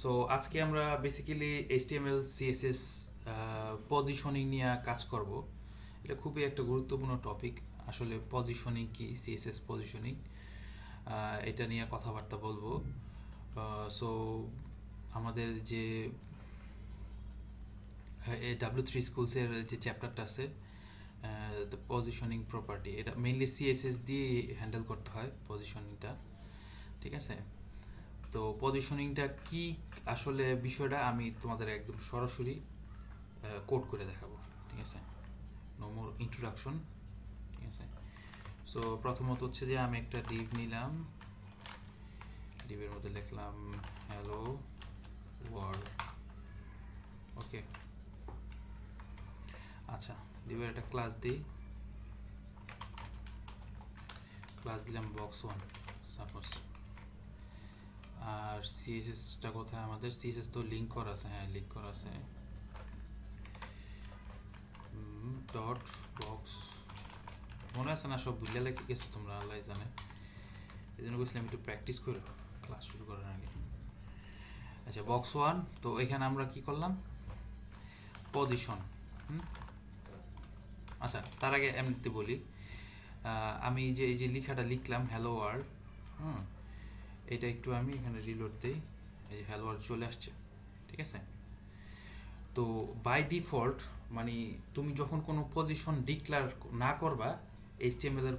So আজকে আমরা basically HTML CSS positioning নিয়ে কাজ করব। এটা খুবই একটা গুরুত্বপূর্ণ টপিক। আসলে পজিশনিং কি, সিএসএস পজিশনিং, এটা নিয়ে কথাবার্তা বলবো। সো আমাদের যে W3 স্কুলসের যে চ্যাপ্টারটা আছে, দ্য পজিশনিং প্রপার্টি, এটা মেইনলি সিএসএস দিয়ে হ্যান্ডেল করতে হয় পজিশনিংটা, ঠিক আছে? তো পজিশনিংটা কি আসলে বিষয়টা আমি তোমাদের একদম সরাসরি কোড করে দেখাবো, ঠিক আছে? নো মোর ইন্ট্রোডাকশন, ঠিক আছে? সো প্রথমত হচ্ছে যে আমি একটা ডিভ নিলাম, ডিভের মধ্যে লিখলাম হ্যালো ওয়ার্ল্ড। ওকে, আচ্ছা, ডিভের একটা ক্লাস দিই, ক্লাস দিলাম বক্স 1 সাপোজ। আর সিএসএসটা কোথায় আমাদের? সিএসএস তো লিঙ্ক করা আছে, হ্যাঁ লিঙ্ক করা আছে, ডট বক্স। মনে আছে না? সব বুঝলে লেখে গেছো তোমরা, আল্লাহ জানে। এই জন্য বলছিলাম একটু প্র্যাকটিস করো ক্লাস শুরু করার আগে। আচ্ছা, বক্স 1। তো এখানে আমরা কি করলাম? পজিশন। আচ্ছা, তার আগে এমনিতে বলি, আমি এই যে লেখাটা লিখলাম হ্যালো ওয়ার্ল্ড, এটা একটু আমি এখানে রিলোড দিই, এই যে হ্যালো ওয়ার্ল্ড চলে আসছে, ঠিক আছে? তো বাই ডিফল্ট মানে তুমি যখন কোনো পজিশন ডিক্লেয়ার না করবা এইচটিএমএল এর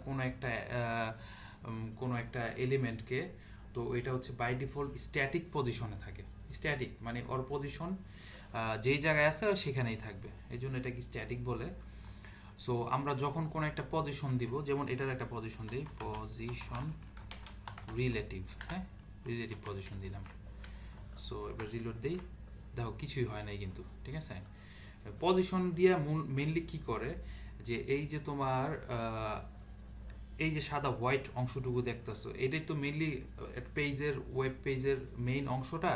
কোনো একটা এলিমেন্টকে, তো এটা হচ্ছে বাই ডিফল্ট স্ট্যাটিক পজিশনে থাকে। স্ট্যাটিক মানে ওর পজিশন যেই জায়গায় আছে সেখানেই থাকবে, এই জন্য এটাকে স্ট্যাটিক বলে। সো আমরা যখন কোনো একটা পজিশন দিব, যেমন এটার একটা পজিশন দিই, পজিশন রিলেটিভ, হ্যাঁ রিলেটিভ পজিশন দিলাম। সো এবার রিলোড দিই, দেখো কিছুই হয় নাই কিন্তু, ঠিক আছে? পজিশন দিয়ে মেনলি কি করে, যে এই যে তোমার এই যে সাদা হোয়াইট অংশটুকু দেখতেছো, এটাই তো মেনলি পেজের, ওয়েব পেজের মেইন অংশটা।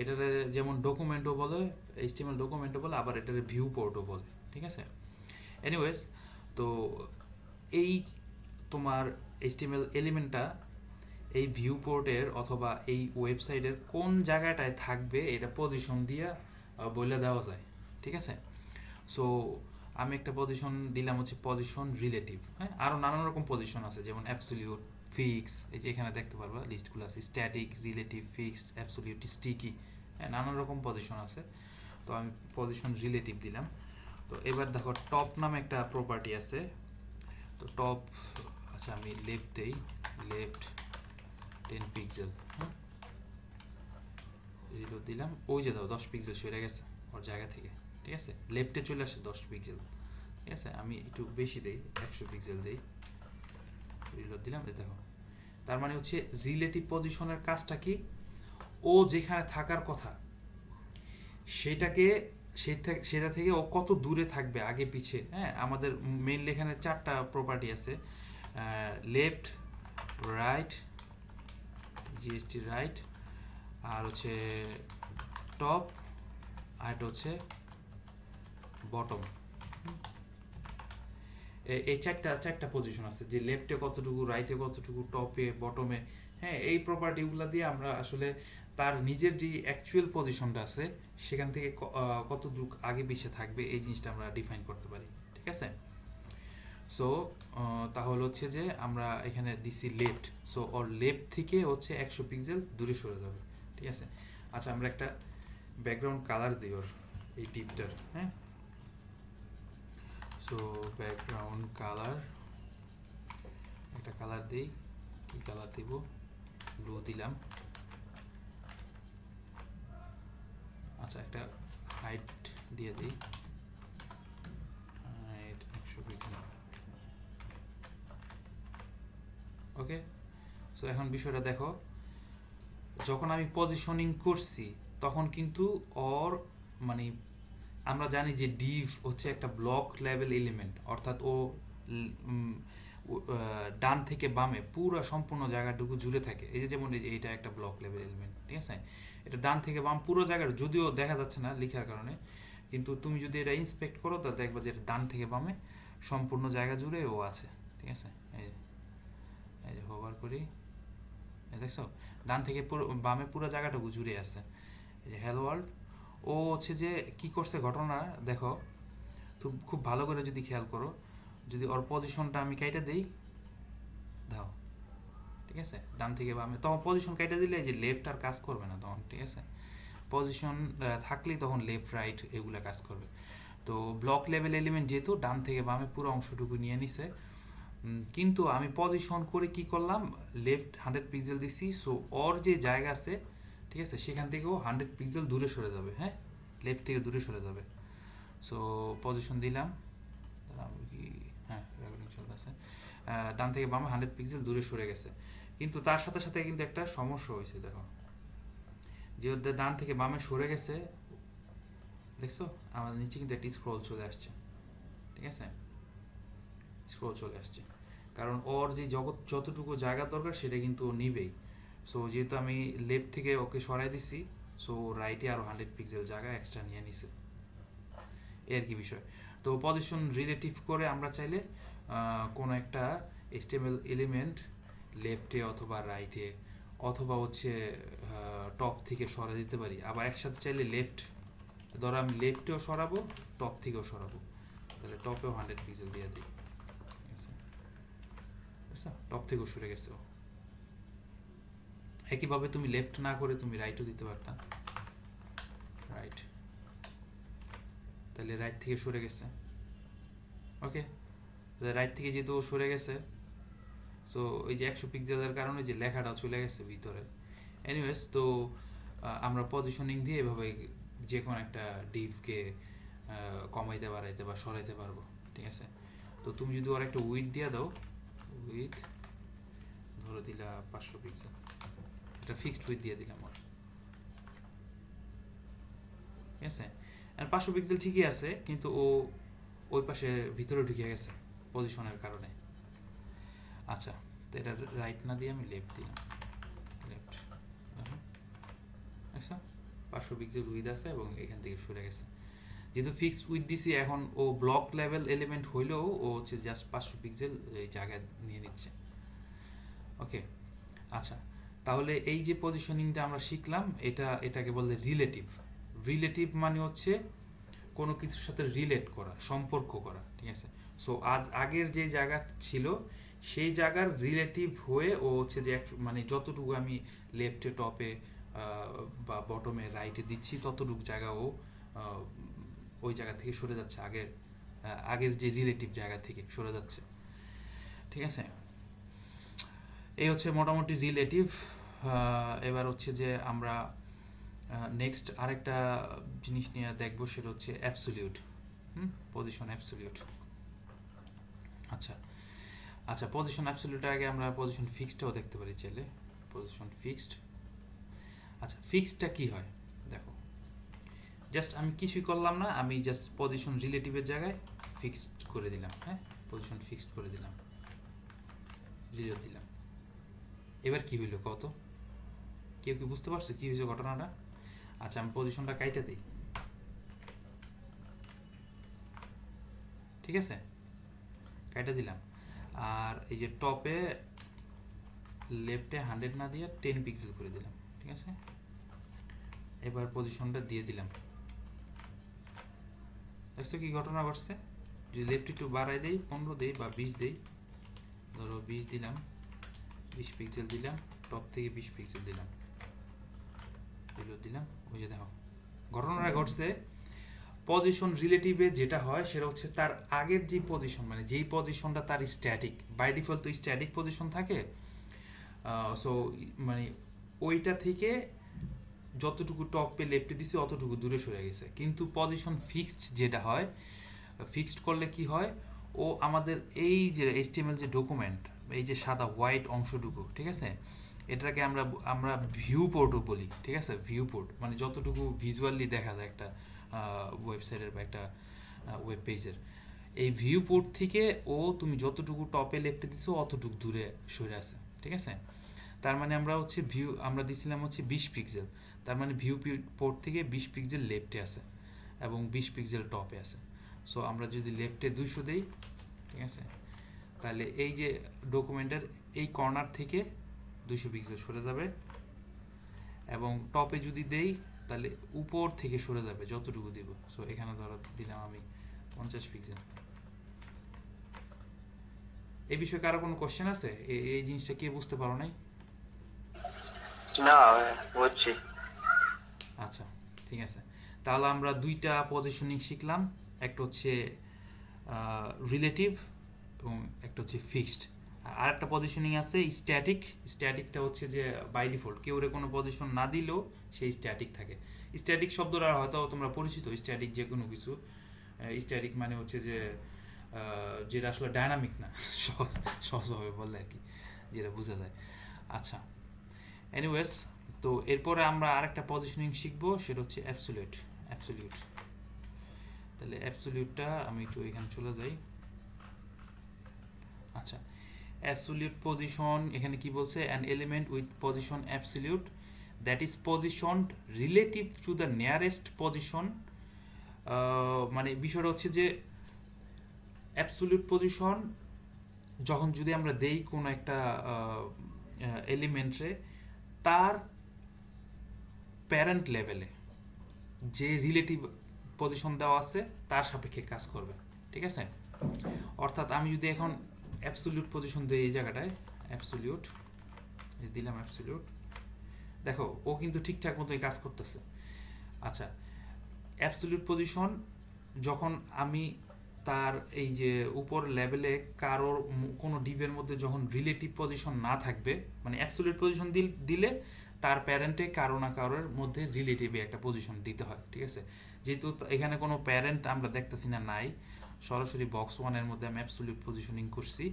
এটারে যেমন ডকুমেন্টও বলে, এইচটিএমএল ডকুমেন্টও বলে, আবার এটারে ভিউ পোর্টও বলে, ঠিক আছে? এনিওয়েজ, তো এই তোমার এইচটিএমএল এলিমেন্টটা এই ভিউ পোর্টের অথবা এই ওয়েবসাইটের কোন জায়গাটায় থাকবে এটা পজিশন দিয়ে বলে দেওয়া যায়, ঠিক আছে? সো আমি একটা পজিশন দিলাম হচ্ছে পজিশন রিলেটিভ, হ্যাঁ। আরও নানান রকম পজিশন আছে, যেমন অ্যাবসলিউট, ফিক্স, এই যে এখানে দেখতে পারবা লিস্টগুলো আছে, static, relative, fixed, absolute, sticky, হ্যাঁ নানান রকম পজিশন আছে। তো আমি পজিশন রিলেটিভ দিলাম। তো এবার দেখো টপ নামে একটা প্রপার্টি আছে, তো টপ, আচ্ছা আমি লেফট দেই, লেফট 10 পিক্সেল, হ্যাঁ রিলোড দিলাম, ওই যে দাও 10 পিক্সেল সরে গেছে ওর জায়গা থেকে, ঠিক আছে? লেফটে চলে আসে 10 পিক্সেল, ঠিক আছে? আমি একটু বেশি দেই, 100 পিক্সেল দেই, রিলোড দিলাম, দেখো। তার মানে হচ্ছে রিলেটিভ পজিশনের কাজটা কি, ও যেখানে থাকার কথা সেটাকে সেটা থেকে ও কত দূরে থাকবে আগে পিছে, হ্যাঁ। আমাদের মেইনলি এখানে 4টা প্রপার্টি আছে, লেফট, রাইট, জিএসটি রাইট, আর হচ্ছে টপ, আর এটা হচ্ছে বটম। এই চারটা পজিশন আছে, যে লেফটে কতটুকু, রাইটে কতটুকু, টপে, বটমে, হ্যাঁ। এই প্রপার্টিগুলো দিয়ে আমরা আসলে তার নিজের যে অ্যাকচুয়াল পজিশনটা আছে সেখান থেকে কত দূর আগে পিছিয়ে থাকবে এই জিনিসটা আমরা ডিফাইন করতে পারি, ঠিক আছে? সো তাহলে হচ্ছে যে আমরা এখানে দিছি লেফট, সো ওর লেফট থেকে হচ্ছে 100 পিক্সেল দূরে সরে যাবে, ঠিক আছে? আচ্ছা, আমরা একটা ব্যাকগ্রাউন্ড কালার দিই ওর এই টিপটার, হ্যাঁ। সো ব্যাকগ্রাউন্ড কালার, একটা কালার দিই, কি কালার দিব? ব্লু দিলাম। আচ্ছা, একটা হাইট দিয়ে দিই, হাইট 100 পিক্সেল, ওকে। সো এখন বিষয়টা দেখো, যখন আমি পজিশনিং করছি তখন কিন্তু ওর মানে আমরা জানি যে ডিভ হচ্ছে একটা ব্লক লেভেল এলিমেন্ট, অর্থাৎ ও ডান থেকে বামে পুরো সম্পূর্ণ জায়গাটুকু জুড়ে থাকে। এই যে যেমন এই যে এটা একটা ব্লক লেভেল এলিমেন্ট, ঠিক আছে? এটা ডান থেকে বাম পুরো জায়গাটা, যদিও দেখা যাচ্ছে না লেখার কারণে, কিন্তু তুমি যদি এটা ইন্সপেক্ট করো তো দেখবা যে এটা ডান থেকে বামে সম্পূর্ণ জায়গা জুড়ে ও আছে, ঠিক আছে? এই যে হোভার করি, দেখছো ডান থেকে পুরো বামে পুরো জায়গাটুকু জুড়ে আছে। এই যে হ্যালো ওয়ার্ল্ড, ও হচ্ছে যে কি করছে ঘটনা দেখো, খুব খুব ভালো করে যদি খেয়াল করো, যদি ওর পজিশনটা আমি কাইটা দেই, দাও, ঠিক আছে, ডান থেকে বামে, তখন পজিশন কাইটা দিলে এই যে লেফট আর কাজ করবে না তখন, ঠিক আছে, পজিশন থাকলেই তখন লেফট রাইট এগুলো কাজ করবে। তো ব্লক লেভেল এলিমেন্ট যেহেতু ডান থেকে বামে পুরো অংশটুকু নিয়ে নিছে, কিন্তু আমি পজিশন করে কি করলাম, লেফট 100 পিক্সেল দিছি, সো ওর যে জায়গা আছে, ঠিক আছে, সেখান থেকেও 100 পিক্সেল দূরে সরে যাবে, হ্যাঁ, লেফট থেকে দূরে সরে যাবে। সো পজিশন দিলাম, কি, হ্যাঁ রেকর্ডিং চলতেছে, ডান থেকে বামে 100 পিক্সেল দূরে সরে গেছে, কিন্তু তার সাথে সাথে কিন্তু একটা সমস্যা হয়েছে, দেখো, যে ডান থেকে বামে সরে গেছে, দেখছো আমাদের নিচে কিন্তু একটা স্ক্রল চলে আসছে, ঠিক আছে, স্ক্রল চলে আসছে, কারণ ওর যে যতটুকু জায়গা দরকার সেটা কিন্তু ও নিবেই। সো যেহেতু আমি লেফট থেকে ওকে সরাই দিছি, সো রাইটে আরও 100 পিক্সেল জায়গা এক্সট্রা নিয়ে নিছে, এর কি বিষয়। তো পজিশন রিলেটিভ করে আমরা চাইলে কোনো একটা HTML এলিমেন্ট লেফটে অথবা রাইটে অথবা হচ্ছে টপ থেকে সরা দিতে পারি, আবার একসাথে চাইলে লেফট, ধরো আমি লেফটেও সরাবো, টপ থেকেও সরাবো, তাহলে টপেও 100 পিক্সেল দিয়ে দিই, টপ থেকেও সরে গেছে। একইভাবে তুমি লেফট না করে তুমি রাইটও দিতে পারতাম, রাইট, তাহলে রাইট থেকে সরে গেছে, ওকে, রাইট থেকে যেহেতু সরে গেছে, সো ওই যে 100 পিক্সেলের কারণে যে লেখাটা চলে গেছে ভিতরে। এনিওয়েজ, তো আমরা পজিশনিং দিয়ে এভাবে যে কোনো একটা ডিভকে কমাইতে বাড়াইতে বা সরাইতে পারবো, ঠিক আছে। তো তুমি যদি ওর একটা উইথ দিয়ে দাও, উইথ ধরো দিলা 500 পিক্সেল, এটা ফিক্সড উইথ দিয়ে দিলাম ওর, ঠিক আছে, আর 500 পিক্সেল ঠিকই আছে, কিন্তু ও ওই পাশে ভিতরে ঢুকে গেছে পজিশনের কারণে। আচ্ছা, তো এটা রাইট না দিয়ে আমি লেফট দিলাম, লেফট, আচ্ছা 500 পিক্সেল উইথ আছে এবং এখান থেকে সরে গেছে, যেহেতু ফিক্সড উইথ দিছি, এখন ও ব্লক লেভেল এলিমেন্ট হইলেও ও হচ্ছে জাস্ট 500 পিক্সেল এই জায়গায় নিয়ে নিচ্ছে, ওকে। আচ্ছা, তাহলে এই যে পজিশনিংটা আমরা শিখলাম, এটাকে বলে রিলেটিভ। রিলেটিভ মানে হচ্ছে কোনো কিছুর সাথে রিলেট করা, সম্পর্ক করা, ঠিক আছে। সো আগের যে জায়গা ছিল সেই জায়গার রিলেটিভ হয়ে ও হচ্ছে যে মানে যতটুকু আমি লেফটে টপে বা বটমে রাইটে দিচ্ছি ততটুকু জায়গা ও ওই জায়গা থেকে সরে যাচ্ছে, আগের যে রিলেটিভ জায়গা থেকে সরে যাচ্ছে, ঠিক আছে। এই হচ্ছে মোটামুটি রিলেটিভ। এবার হচ্ছে যে আমরা নেক্সট আরেকটা জিনিস নিয়ে দেখবো, সেটা হচ্ছে অ্যাবসোলিউট, পজিশন অ্যাবসোলিউট। আচ্ছা আচ্ছা, পজিশন অ্যাবসোলিউটের আগে আমরা পজিশন ফিক্সডটাও দেখতে পারি চাইলে, পজিশন ফিক্সড। আচ্ছা, ফিক্সডটা কি হয় দেখো, জাস্ট আমি কিছুই করলাম না, আমি জাস্ট পজিশন রিলেটিভের জায়গায় ফিক্সড করে দিলাম, হ্যাঁ, পজিশন ফিক্সড করে দিলাম, জিরো দিলাম। এবার কি হইলো কত, কেউ কি বুঝতে পারছো কি হয়েছে ঘটনাটা? আচ্ছা, আমি পজিশনটা কাইটা দিই, ঠিক আছে, কাইটা দিলাম, আর এই যে টপে লেফটে 100 না দিয়ে 10 পিক্সেল করে দিলাম, ঠিক আছে। এবার পজিশনটা দিয়ে দিলাম, দেখছো কি ঘটনা ঘটছে, যদি লেফট একটু বাড়াই দেই, 15 দেই বা 20 দেই, ধরো 20 দিলাম, 20 পিক্সেল দিলাম, টপ থেকে 20 পিক্সেল দিলাম, দিলাম, ওই যে দেখো ঘটনাটা ঘটছে। পজিশন রিলেটিভে যেটা হয় সেটা হচ্ছে তার আগের যে পজিশন, মানে যেই পজিশনটা তার স্ট্যাটিক, বাই ডিফল্ট তো স্ট্যাটিক পজিশন থাকে, সো মানে ওইটা থেকে যতটুকু টপে লেফটে দিছে অতটুকু দূরে সরে গেছে। কিন্তু পজিশন ফিক্সড যেটা হয়, ফিক্সড করলে কি হয়, ও আমাদের এই যে HTML যে ডকুমেন্ট, এই যে সাদা হোয়াইট অংশটুকু, ঠিক আছে, এটাকে আমরা আমরা ভিউ পোর্টও বলি, ঠিক আছে। ভিউ পোর্ট মানে যতটুকু ভিজুয়ালি দেখা যায় একটা ওয়েবসাইটের বা একটা ওয়েব পেজের, এই ভিউ পোর্ট থেকে ও তুমি যতটুকু টপে লেফটে দিছো অতটুকু দূরে সরে আছে, ঠিক আছে। তার মানে আমরা হচ্ছে আমরা দিছিলাম হচ্ছে 20 পিক্সেল, তার মানে ভিউ পোর্ট থেকে 20 পিক্সেল লেফটে আছে এবং 20 পিক্সেল টপে আছে। সো আমরা যদি লেফটে 200 দেই, ঠিক আছে, তাহলে এই যে ডকুমেন্টের এই কর্নার থেকে 200 পিক্সেল সরে যাবে, এবং টপে যদি দেই তাহলে উপর থেকে সরে যাবে যতটুকু দিব। সো এখানে ধরো দিলাম আমি 50 পিক্সেল। এই বিষয়ে কারো কোনো কোশ্চেন আছে? এই জিনিসটা কে বুঝতে পারো নাই? না, বুঝছি। আচ্ছা, ঠিক আছে। তাহলে আমরা দুইটা পজিশনিং শিখলাম, একটা হচ্ছে রিলেটিভ এবং একটা হচ্ছে ফিক্সড। আর একটা পজিশনিং আছে স্ট্যাটিক। স্ট্যাটিকটা হচ্ছে যে বাই ডিফল্ট কেউ কোনো পজিশন না দিলেও সেই স্ট্যাটিক থাকে। স্ট্যাটিক শব্দটা হয়তো তোমরা পরিচিত, স্ট্যাটিক যে কোনো কিছু। স্ট্যাটিক মানে হচ্ছে যে যেটা আসলে ডায়নামিক না, সহজভাবে বললে আর কি, যেটা বোঝা যায়। আচ্ছা, এনিওয়েজ, তো এরপরে আমরা আরেকটা পজিশনিং শিখবো, সেটা হচ্ছে অ্যাবসোলিউট। অ্যাবসোলিউট, তাহলে অ্যাবসোলিউটটা আমি একটু এখানে চলে যাই। আচ্ছা, অ্যাবসোলিউট পজিশন এখানে কি বলছে? An element with position absolute that is positioned relative to the nearest position. মানে বিষয়টা হচ্ছে যে অ্যাবসোলিউট পজিশন যখন যদি আমরা দেই কোনো একটা এলিমেন্টে, তার প্যারেন্ট লেভেলে যে রিলেটিভ পজিশন দেওয়া আছে তার সাপেক্ষে কাজ করবে, ঠিক আছে? অর্থাৎ আমি যদি এখন অ্যাবসোলিউট পজিশন দিই এই জায়গাটায়, অ্যাবসোলিউট দিলাম, অ্যাবসোলিউট, দেখো ও কিন্তু ঠিকঠাক মতোই কাজ করতেছে। আচ্ছা, অ্যাবসোলিউট পজিশন যখন আমি তার এই যে উপর লেভেলে কারোর কোনো ডিভের মধ্যে যখন রিলেটিভ পজিশন না থাকবে, মানে অ্যাবসোলিউট পজিশন দিলে তার প্যারেন্টে কারো না কারোর মধ্যে রিলেটিভে একটা পজিশন দিতে হয়, ঠিক আছে? যেহেতু এখানে কোনো প্যারেন্ট আমরা দেখতেছি না, নাই, সরাসরি বক্স ওয়ানের মধ্যে আমি অ্যাবসোলিউট পজিশনিং করছি।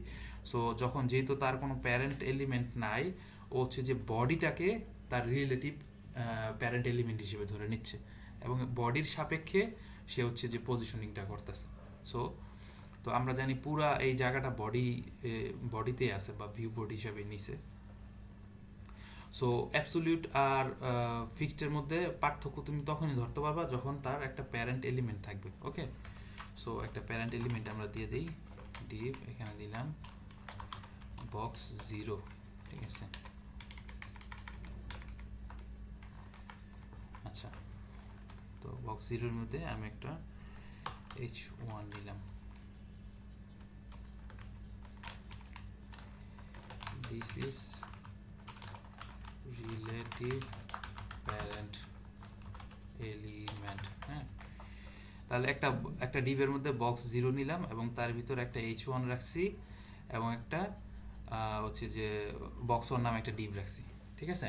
সো যখন যেহেতু তার কোনো প্যারেন্ট এলিমেন্ট নাই, ও হচ্ছে যে বডিটাকে তার রিলেটিভ প্যারেন্ট এলিমেন্ট হিসেবে ধরে নিচ্ছে এবং বডির সাপেক্ষে সে হচ্ছে যে পজিশনিংটা করতেছে। সো তো আমরা জানি পুরা এই জায়গাটা বডিতে আছে বা ভিউ বডি হিসাবে নিছে। সো অ্যাবসোলিউট আর ফিক্সডের মধ্যে পার্থক্য তুমি তখনই ধরতে পারবা যখন তার একটা প্যারেন্ট এলিমেন্ট থাকবে। ওকে, সো একটা প্যারেন্ট এলিমেন্ট আমরা দিয়ে দিই, ডিভ এখানে দিলাম বক্স 0, ঠিক আছে? আচ্ছা, তো বক্স 0-এর মধ্যে আমি একটা h1 নিলাম। This is relative parent element. হ্যাঁ, তাহলে একটা ডিভের মধ্যে বক্স 0 নিলাম এবং তার ভিতরে একটা h1 রাখছি এবং একটা হচ্ছে যে বক্স 1 নামে একটা ডিভ রাখছি, ঠিক আছে?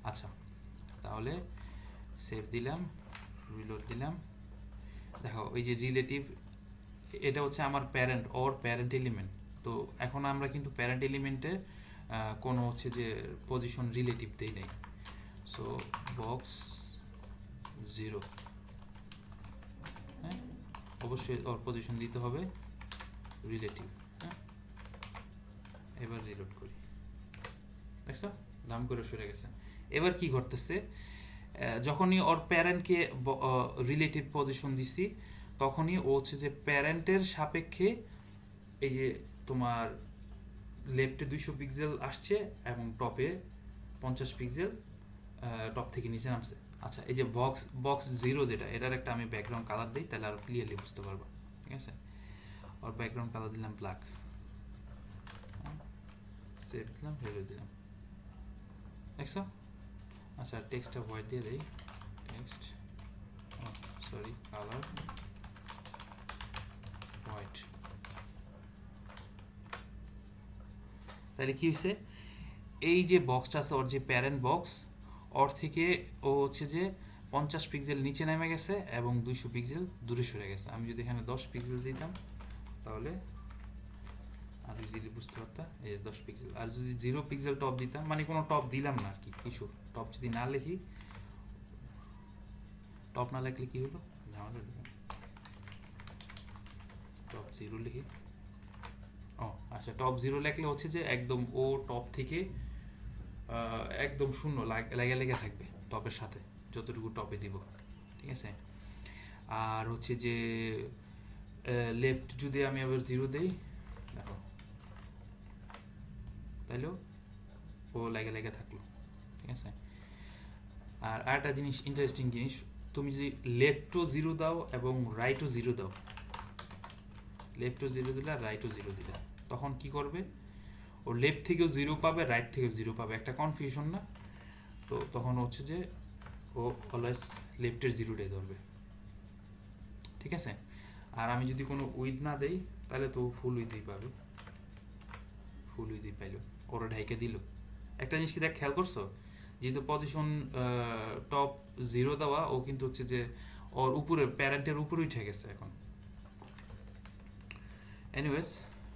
আচ্ছা, তাহলে সেভ দিলাম, রিলোড দিলাম। দেখো ওই যে রিলেটিভ, এটা হচ্ছে আমার প্যারেন্ট ওর প্যারেন্ট এলিমেন্ট। তো এখন আমরা কিন্তু প্যারেন্ট এলিমেন্টে কোনো হচ্ছে যে পজিশন রিলেটিভ দেই নাই। সো বক্স 0, হ্যাঁ, অবশ্যই ওর পজিশন দিতে হবে রিলেটিভ। হ্যাঁ, এবার রিলোড করি, দেখছো দাম করে সরে গেছে। এবার কি করতেছে, যখনই ওর প্যারেন্টকে রিলেটিভ পজিশন দিছি, তখনই ও হচ্ছে যে প্যারেন্টের সাপেক্ষে এই যে তোমার লেফটে 200 পিক্সেল আসছে এবং টপে 50 পিক্সেল টপ থেকে নিচে নামছে। আচ্ছা, এই যে বক্স 0 যেটা, এটার একটা আমি ব্যাকগ্রাউন্ড কালার দিই, তাহলে আরো ক্লিয়ারলি বুঝতে পারবো, ঠিক আছে? ওর ব্যাকগ্রাউন্ড কালার দিলাম ব্ল্যাক, সেভ দিলাম, হেরো দিলাম, দেখছো? আচ্ছা, টেক্সটটা হোয়াইট দিয়ে দেই, টেক্সট সরি কালার হোয়াইট। তাহলে কি হয়েছে, এই যে বক্সটা আছে ওর যে প্যারেন্ট বক্স, ওর থেকে ও হচ্ছে যে 50 পিক্সেল নিচে নেমে গেছে এবং 200 পিক্সেল দূরে সরে গেছে। আমি যদি এখানে 10 পিক্সেল দিতাম তাহলে আর ইজিলি বুঝতে পারতাম, এই 10 পিক্সেল। আর যদি 0 পিক্সেল টপ দিতাম, মানে কোনো টপ দিলাম না আর কি, কিছু টপ যদি না লিখি, টপ না লিখলে কি হলো, টপ 0 লিখি। ও আচ্ছা, টপ 0 লিখলে হচ্ছে যে একদম ও টপ থেকে একদম শূন্য লেগে লেগে থাকবে টপের সাথে, যতটুকু টপে দিব, ঠিক আছে? আর হচ্ছে যে লেফট যদি আমি আবার 0 দেই, দেখো তাইলেও ও লেগে লেগে থাকলো, ঠিক আছে? আর আরেকটা জিনিস, ইন্টারেস্টিং জিনিস, তুমি যদি লেফটও জিরো দাও এবং রাইটও জিরো দাও, লেফটও জিরো দিলা, রাইটও জিরো দিলা, তখন কি করবে? ও লেফট থেকেও জিরো পাবে, রাইট থেকেও জিরো পাবে, একটা কনফিউশন না? তো তখন হচ্ছে যে ও অলওয়েজ লেফটের জিরোটাই ধরবে, ঠিক আছে? আর আমি যদি কোনো উইথ না দেই তাহলে তো ফুল উইথই পাবে, ফুল উইথই পাইলো, ওরা ঢাইকে দিল। একটা জিনিস কি দেখ, খেয়াল করছো? যেহেতু পজিশন টপ জিরো দেওয়া, ও কিন্তু হচ্ছে যে ওর উপরে, প্যারেন্টের উপরে উঠে গেছে এখন। এনিওয়েজ,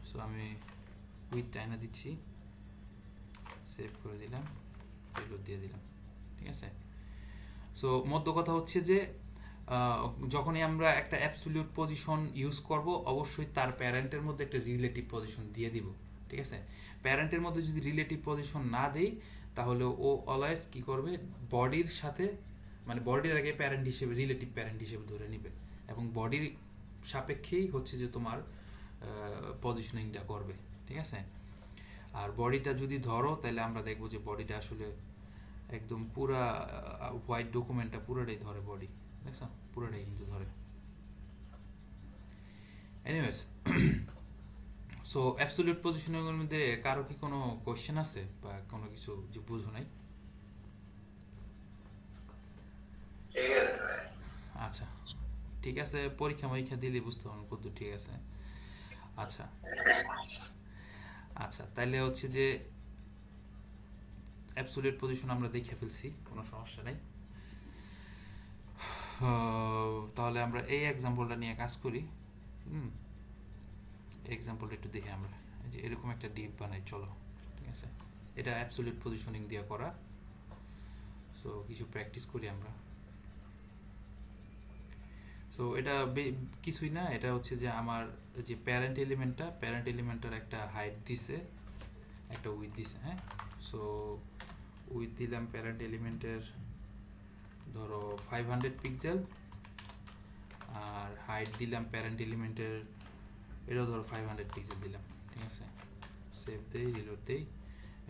সো আমি উইথ টাইনা দিচ্ছি, সেভ করে দিলাম, রিলোড দিয়ে দিলাম, ঠিক আছে? সো মধ্য কথা হচ্ছে যে যখনই আমরা একটা অ্যাবসলিউট পজিশন ইউজ করব, অবশ্যই তার প্যারেন্টের মধ্যে একটা রিলেটিভ পজিশন দিয়ে দিব, ঠিক আছে? প্যারেন্টের মধ্যে যদি রিলেটিভ পজিশন না দেই, তাহলে ও অলওয়েজ কি করবে, বডির সাথে, মানে বডির আগে প্যারেন্ট হিসেবে, রিলেটিভ প্যারেন্ট হিসেবে ধরে নেবে, এবং বডির সাপেক্ষেই হচ্ছে যে তোমার পজিশনিংটা করবে, ঠিক আছে? আর বডিটা যদি ধরো, তাহলে আমরা দেখবো যে বডিটা আসলে একদম পুরা হোয়াইট ডকুমেন্টটা পুরোটাই ধরে, বডি দেখছো, পুরোটাই কিন্তু ধরে। এনিওয়েজ, সো অ্যাবসলিউট পজিশনের মধ্যে কারো কি কোনো কোয়েশ্চেন আছে বা কোনো কিছু যে বুঝো নাই? ঠিক আছে ভাই। আচ্ছা, ঠিক আছে, পরীক্ষা দিলে বুঝতে পারবো কত ঠিক আছে। আচ্ছা আচ্ছা, তাইলে হচ্ছে যে অ্যাবসলিউট পজিশন আমরা দেখে ফেলছি, কোনো সমস্যা নাই। তাহলে আমরা এই এক্সাম্পলটা নিয়ে কাজ করি। এক্সাম্পলটা একটু দেখে আমরা, এই যে এরকম একটা ডিপ বানাই, চলো, ঠিক আছে? এটা অ্যাবসলিউট পজিশনিং দিয়ে করা, সো কিছু প্র্যাকটিস করি আমরা। সো এটা কিছুই না, এটা হচ্ছে যে আমার যে প্যারেন্ট এলিমেন্টটার একটা হাইট দিছে, একটা উইথ দিছে, হ্যাঁ? সো উইথ দিলাম প্যারেন্ট এলিমেন্টের ধরো 500 পিক্সেল, আর হাইট দিলাম প্যারেন্ট এলিমেন্টের, এটাও ধরো 500 পিক্সেল দিলাম, ঠিক আছে? সেভ দেই, রিলোড দেই,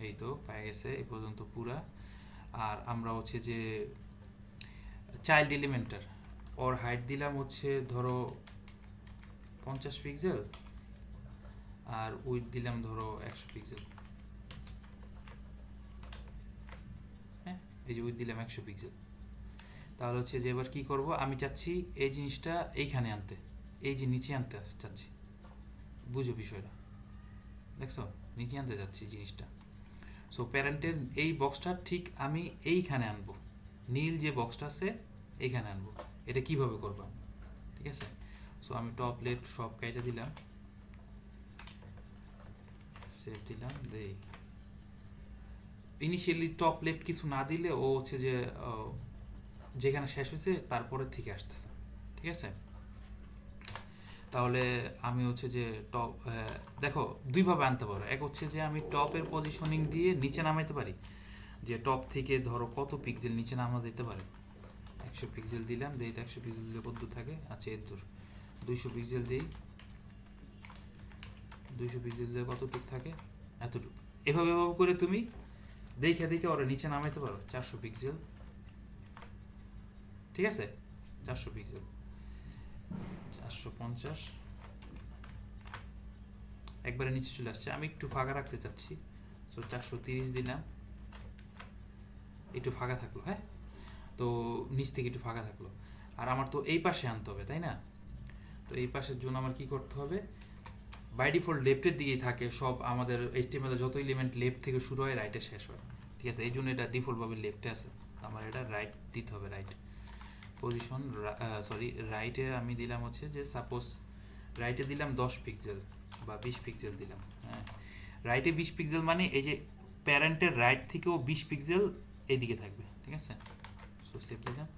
এই তো পাই গেছে এই পর্যন্ত পুরা। আর আমরা হচ্ছে যে চাইল্ড এলিমেন্টার, ওর হাইট দিলাম হচ্ছে ধরো 50 পিক্সেল, আর উইথ দিলাম ধরো 100 পিক্সেল, হ্যাঁ? এই যে উইথ দিলাম 100 পিক্সেল। তাহলে হচ্ছে যে এবার কি করব, আমি চাচ্ছি এই জিনিসটা এইখানে আনতে, এই যে নিচে আনতে চাচ্ছি, বুঝো বিষয়টা, দেখছো? নিচে আনতে যাচ্ছি জিনিসটা। সো প্যারেন্টের এই বক্সটা ঠিক আমি এইখানে আনবো, নীল যে বক্সটা আছে এইখানে আনবো। এটা কিভাবে করবো, ঠিক আছে? সো আমি টপ লেফট সব কাইটা দিলাম, সেভ দিলাম, দেই। ইনিশিয়ালি টপ লেফট কিছু না দিলে ও হচ্ছে যে যেখানে শেষ হয়েছে তারপরে থেকে আসতেছে, ঠিক আছে? তাহলে আমি হচ্ছে যে টপ, দেখো দুইভাবে আনতে পারো। এক হচ্ছে যে আমি টপের পজিশনিং দিয়ে নিচে নামাইতে পারি, যে টপ থেকে ধরো কত পিক্সেল নিচে নামা যেতে পারে। 100 পিক্সেল দিলাম, দেই তো 100 পিক্সেল দিলে কত দূর থাকে, আচ্ছা এর দূর 200 পিক্সেল দিই, 200 পিক্সেল দিলে কতটুকু থাকে, এতটুকু। এভাবে এভাবে করে তুমি দেখে দেখে ওরা নিচে নামাইতে পারো। 400 পিক্সেল, ঠিক আছে? 400 পিক্সেল, 450, একবারে নিচে চলে আসছে। আমি একটু ফাঁকা রাখতে চাচ্ছি, সো 430 দিলাম, একটু ফাঁকা থাকলো, হ্যাঁ? তো নিচ থেকে একটু ফাঁকা থাকলো। আর আমার তো এই পাশে আনতে হবে, তাই না? তো এই পাশের জন্য আমার কি করতে হবে, বাই ডিফল্ট লেফটের দিকেই থাকে সব, আমাদের HTML এর যত এলিমেন্ট লেফট থেকে শুরু হয়, রাইটে শেষ হয়, ঠিক আছে? এই জন্য এটা ডিফল্টভাবে লেফটে আছে, আমার এটা রাইট দিতে হবে, রাইট পজিশন, সরি রাইটে আমি দিলাম হচ্ছে যে, সাপোজ রাইটে দিলাম 10 পিক্সেল বা 20 পিক্সেল দিলাম, হ্যাঁ? রাইটে 20 পিক্সেল মানে এই যে প্যারেন্টের রাইট থেকেও 20 পিক্সেল এইদিকে থাকবে, ঠিক আছে? সো সেভ দিলাম,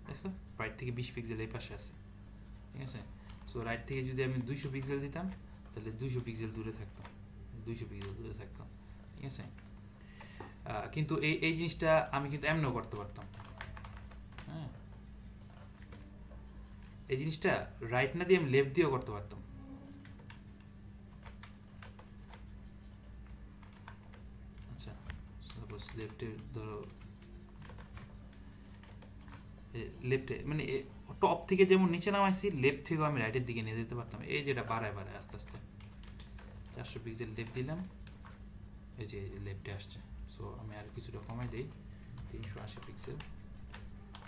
দেখছো? রাইট থেকে 20 পিক্সেল এই পাশে আছে, ঠিক আছে? সো রাইট থেকে যদি আমি 200 পিক্সেল দিতাম, তাহলে 200 পিক্সেল দূরে থাকতাম, 200 পিক্সেল দূরে থাকতাম, ঠিক আছে? কিন্তু এই এই জিনিসটা আমি কিন্তু এমনও করতে পারতাম, হ্যাঁ? এই জিনিসটা রাইট না দিয়ে আমি লেফট দিয়েও করতে পারতাম। আচ্ছা, সাপোজ লেফটে ধরো লেফটে মানে টপ থেকে যেমন নিচে নামাইছি লেফট থেকেও আমি রাইটের দিকে নিয়ে যেতে পারতাম, এই যেটা বাড়ায় বাড়ায় আস্তে আস্তে 400 পিক্সেল লেফট দিলাম, এই যে লেফটে আসছে। সো আমি আর কিছুটা কমাই দিই 380 পিক্সেল,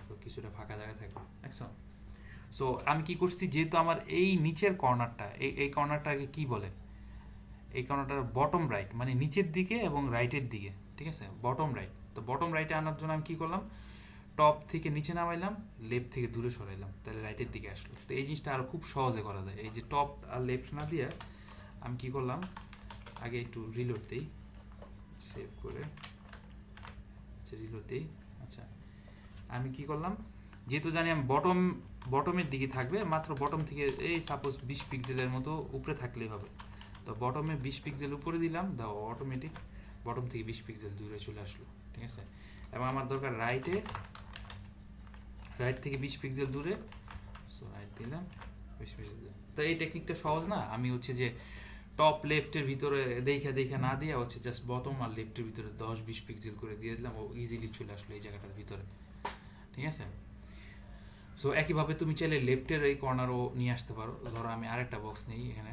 তো কিছুটা ফাঁকা জায়গা থাকবে দেখছো। সো আমি কি করছি, যেহেতু আমার এই নিচের কর্নারটা এই কর্নারটাকে কি বলে, এই কর্নারটার বটম রাইট মানে নিচের দিকে এবং রাইটের দিকে, ঠিক আছে, বটম রাইট। তো বটম রাইটে আনার জন্য আমি কী করলাম, টপ থেকে নিচে নামাইলাম, লেফট থেকে দূরে সরাইলাম, তাহলে রাইটের দিকে আসলো। তো এই জিনিসটা আরও খুব সহজে করা যায়। এই যে টপ আর লেফট না দিয়ে আমি কী করলাম, আগে একটু রিলোড দিই, সেভ করে আচ্ছা রিলোড দিই। আচ্ছা আমি কি করলাম, যেহেতু জানি আমি বটমের দিকে থাকবে, মাত্র বটম থেকে এই সাপোজ 20 পিক্সেলের মতো উপরে থাকলেই হবে। তো বটমে 20 পিক্সেল উপরে দিলাম, দাও অটোমেটিক বটম থেকে 20 পিক্সেল দূরে চলে আসলো, ঠিক আছে। এবং আমার দরকার রাইট থেকে 20 পিক্সেল দূরে, সো রাইট দিলাম 20 পিক্সেল দূরে। তো এই টেকনিকটা সহজ না, আমি হচ্ছে যে টপ লেফটের ভিতরে দেখে না দিয়ে হচ্ছে জাস্ট বটম আর লেফটের ভিতরে 10-20 পিক্সেল করে দিয়ে দিলাম, ও ইজিলি চলে আসলো এই জায়গাটার ভিতরে, ঠিক আছে। সো একইভাবে তুমি চাইলে লেফটের এই কর্নারও নিয়ে আসতে পারো। ধরো আমি আরেকটা বক্স নিই এখানে,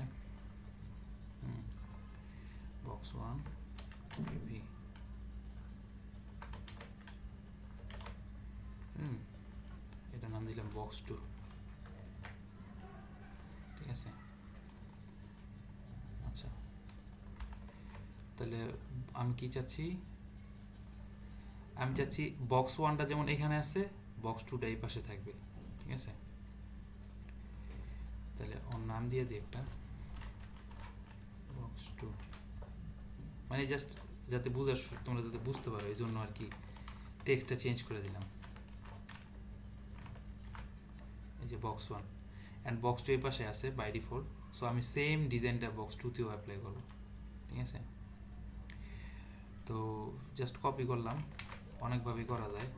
বক্স 1 ভি, এটা নাম দিলাম বক্স 2, ঠিক আছে। আচ্ছা তাহলে আমি কি চাচ্ছি, আমি চাচ্ছি বক্স 1টা যেমন এখানে আছে, বক্স 2টা এই পাশে থাকবে, ঠিক আছে। তাহলে ওর নাম দিয়ে দিই একটা বক্স 2, মানে জাস্ট যাতে তোমরা যাতে বুঝতে পারো এই জন্য আর কি টেক্সটটা চেঞ্জ করে দিলাম। এই যে বক্স 1 অ্যান্ড বক্স 2 এই পাশে আছে বাই ডিফল্ট, সো আমি সেম ডিজাইনটা বক্স 2তেও অ্যাপ্লাই করব, ঠিক আছে। তো জাস্ট কপি করলাম, অনেকভাবেই করা যায়।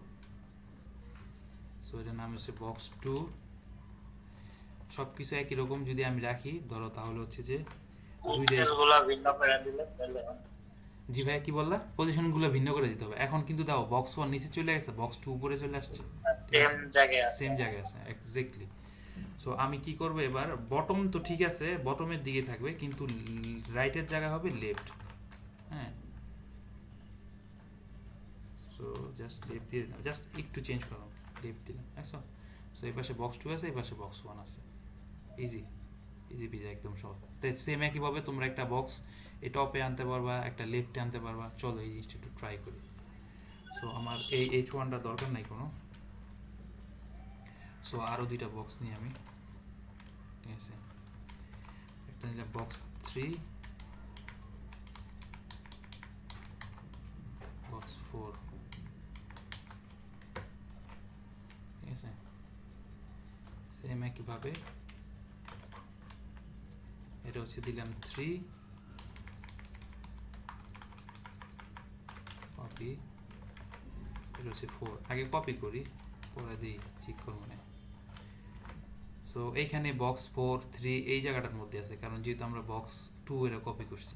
সো এটার নাম হচ্ছে বক্স 2, সব কিছু একই রকম যদি আমি রাখি ধরো, তাহলে হচ্ছে যে জি ভাই কি বললা, পজিশনগুলো ভিন্ন করে দিতে হবে। এখন কিন্তু দাও বক্স 1 নিচে চলে গেছে, বক্স 2 উপরে চলে আসছে, সেম জায়গায় আছে এক্স্যাক্টলি। সো আমি কি করব এবার, বটম তো ঠিক আছে বটমের দিকে থাকবে, কিন্তু রাইটের জায়গা হবে লেফট, হ্যাঁ। সো জাস্ট লেফট দিয়ে দিলাম, জাস্ট একটু চেঞ্জ করলাম, লেফট দিলাম, দেখছো। সো এই পাশে বক্স 2 আছে, এই পাশে বক্স 1 আছে, ইজি পিজা, একদম সহজ। তো সেম একইভাবে তোমরা একটা বক্স এই টপে আনতে পারবা, একটা লেফটে আনতে পারবা। চলো এই জিনিসটা একটু ট্রাই করি। সো আমার এই H1টা দরকার নাই কোনো, সো আরও দুইটা বক্স নিই আমি, ঠিক আছে। একটা নিলাম বক্স 3, বক্স 4, ঠিক আছে। সেম একইভাবে এটা হচ্ছে দিলাম 3, কপি, এটা হচ্ছে 4, আগে কপি করি পরে দিই ঠিক করব না। সো এইখানে বক্স 4, 3 এই জায়গাটার মধ্যে আছে, কারণ যেহেতু আমরা বক্স 2 এরা কপি করছি।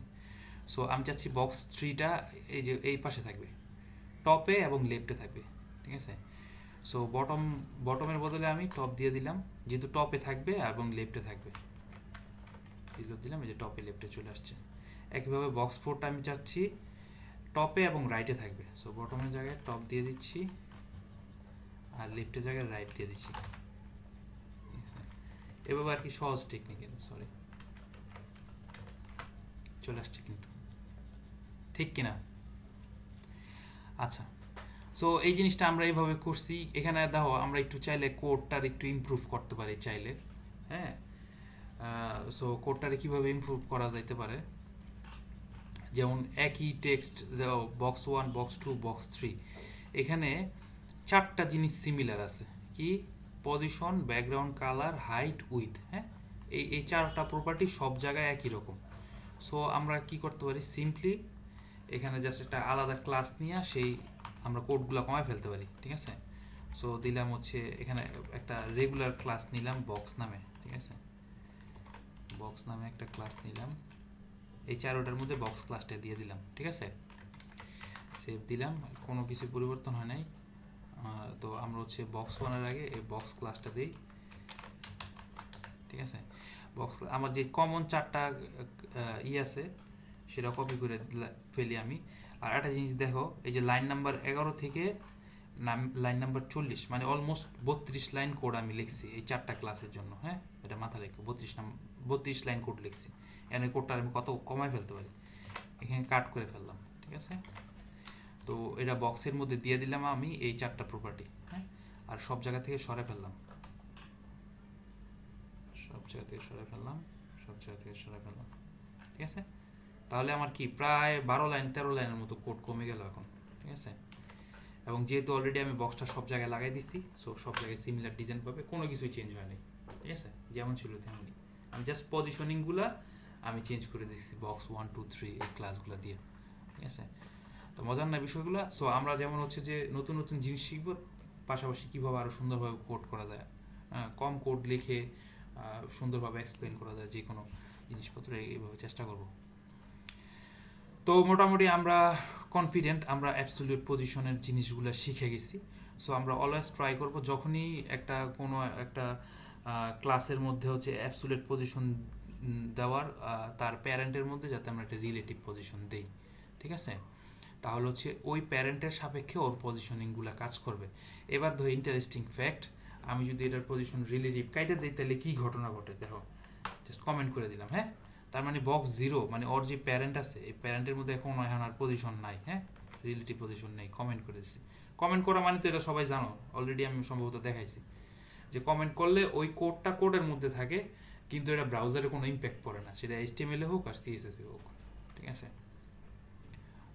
সো আমি চাচ্ছি বক্স 3টা এই যে এই পাশে থাকবে, টপে এবং লেফটে থাকবে, ঠিক আছে। সো বটমের বদলে আমি টপ দিয়ে দিলাম, যেহেতু টপে থাকবে এবং লেফটে থাকবে, দিলাম, এই যে টপে লেফটে চলে আসছে। একইভাবে বক্স 4টা আমি চাচ্ছি টপে এবং রাইটে থাকবে, সো বটমের জায়গায় টপ দিয়ে দিচ্ছি আর লেফটের জায়গায় রাইট দিয়ে দিচ্ছি, এভাবে আর কি সহজ টেকনিক। সরি চলে আসছে কিন্তু, ঠিক কিনা? আচ্ছা সো এই জিনিসটা আমরা এইভাবে করছি। এখানে দেখো আমরা একটু চাইলে কোডটার একটু ইমপ্রুভ করতে পারি চাইলে, হ্যাঁ। সো কোডটারে কীভাবে ইমপ্রুভ করা যাইতে পারে, যেমন একই টেক্সট বক্স 1, বক্স 2, বক্স 3, এখানে 4টা জিনিস সিমিলার আছে, কি position, background colour, height, with, হ্যাঁ। এই 4টা প্রপার্টি সব জায়গায় একই রকম। সো আমরা কি করতে পারি, সিম্পলি এখানে জাস্ট একটা আলাদা ক্লাস নিয়ে সেই আমরা কোডগুলো কমায় ফেলতে পারি, ঠিক আছে। সো দিলাম হচ্ছে এখানে একটা রেগুলার ক্লাস নিলাম বক্স নামে, ঠিক আছে। বক্স নামে একটা ক্লাস নিলাম, এই 4টার মধ্যে বক্স ক্লাসটা দিয়ে দিলাম, ঠিক আছে। সেভ দিলাম, কোনো কিছু পরিবর্তন হয় নাই। তো আমরা হচ্ছে বক্স ওয়ানের আগে এই বক্স ক্লাসটা দিই, ঠিক আছে। বক্স আমার যে কমন 4টা আছে সেটা কপি করে ফেলি আমি। আর একটা জিনিস দেখো, এই যে লাইন নাম্বার 11 থেকে লাইন নাম্বার 40, মানে অলমোস্ট 32 লাইন কোড আমি লিখছি এই 4টা ক্লাসের জন্য। হ্যাঁ, এটা মাথা রেখো, 32 লাইন কোড লিখছি। এখানে কোডটা আমি কত কমায় ফেলতে পারি, এখানে কাট করে ফেললাম, ঠিক আছে। তো এটা বক্সের মধ্যে দিয়ে দিলাম আমি এই 4টা প্রপার্টি। হ্যাঁ, আর সব জায়গা থেকে সরে ফেললাম, সব জায়গা থেকে সরে ফেললাম, সব জায়গা থেকে সরে ফেললাম, ঠিক আছে। তাহলে আমার কি প্রায় 12 লাইন 13 লাইনের মতো কোড কমে গেল এখন, ঠিক আছে। এবং যেহেতু অলরেডি আমি বক্সটা সব জায়গায় লাগাই দিছি, সো সব জায়গায় সিমিলার ডিজাইন পাবে, কোনো কিছুই চেঞ্জ হয়নি, ঠিক আছে, যেমন ছিল তেমনই। আমি জাস্ট পজিশনিংগুলো আমি চেঞ্জ করে দিচ্ছি বক্স 1 2 3 এই ক্লাসগুলো দিয়ে, ঠিক আছে। তো মজার না বিষয়গুলো। সো আমরা যেমন হচ্ছে যে নতুন নতুন জিনিস শিখবো, পাশাপাশি কীভাবে আরও সুন্দরভাবে কোড করা যায়, কম কোড লিখে সুন্দরভাবে এক্সপ্লেন করা যায় যে কোনো জিনিসপত্র, এইভাবে চেষ্টা করব। তো মোটামুটি আমরা কনফিডেন্ট, আমরা অ্যাবসলিউট পজিশনের জিনিসগুলো শিখে গেছি। সো আমরা অলওয়েজ ট্রাই করব যখনই কোনো একটা ক্লাসের মধ্যে হচ্ছে অ্যাবসলিউট পজিশন দেওয়ার, তার প্যারেন্টের মধ্যে যাতে আমরা একটা রিলেটিভ পজিশন দেই, ঠিক আছে। তাহলে হচ্ছে ওই প্যারেন্টের সাপেক্ষে ওর পজিশনিংগুলো কাজ করবে। এবার ধরো ইন্টারেস্টিং ফ্যাক্ট, আমি যদি এটার পজিশন রিলেটিভ কাইটা দিই তাহলে কী ঘটনা ঘটে দেখো, জাস্ট কমেন্ট করে দিলাম। হ্যাঁ, তার মানে বক্স 0, মানে ওর যে প্যারেন্ট আছে এই প্যারেন্টের মধ্যে এখন আর পজিশন নাই। হ্যাঁ, রিলেটিভ পজিশন নেই, কমেন্ট করে দিচ্ছি। কমেন্ট করা মানে তো এটা সবাই জানো, অলরেডি আমি সম্ভবত দেখাইছি যে কমেন্ট করলে ওই কোডটা কোডের মধ্যে থাকে, কিন্তু এটা ব্রাউজারে কোনো ইম্প্যাক্ট পড়ে না, সেটা HTML হোক আর CSS হোক, ঠিক আছে।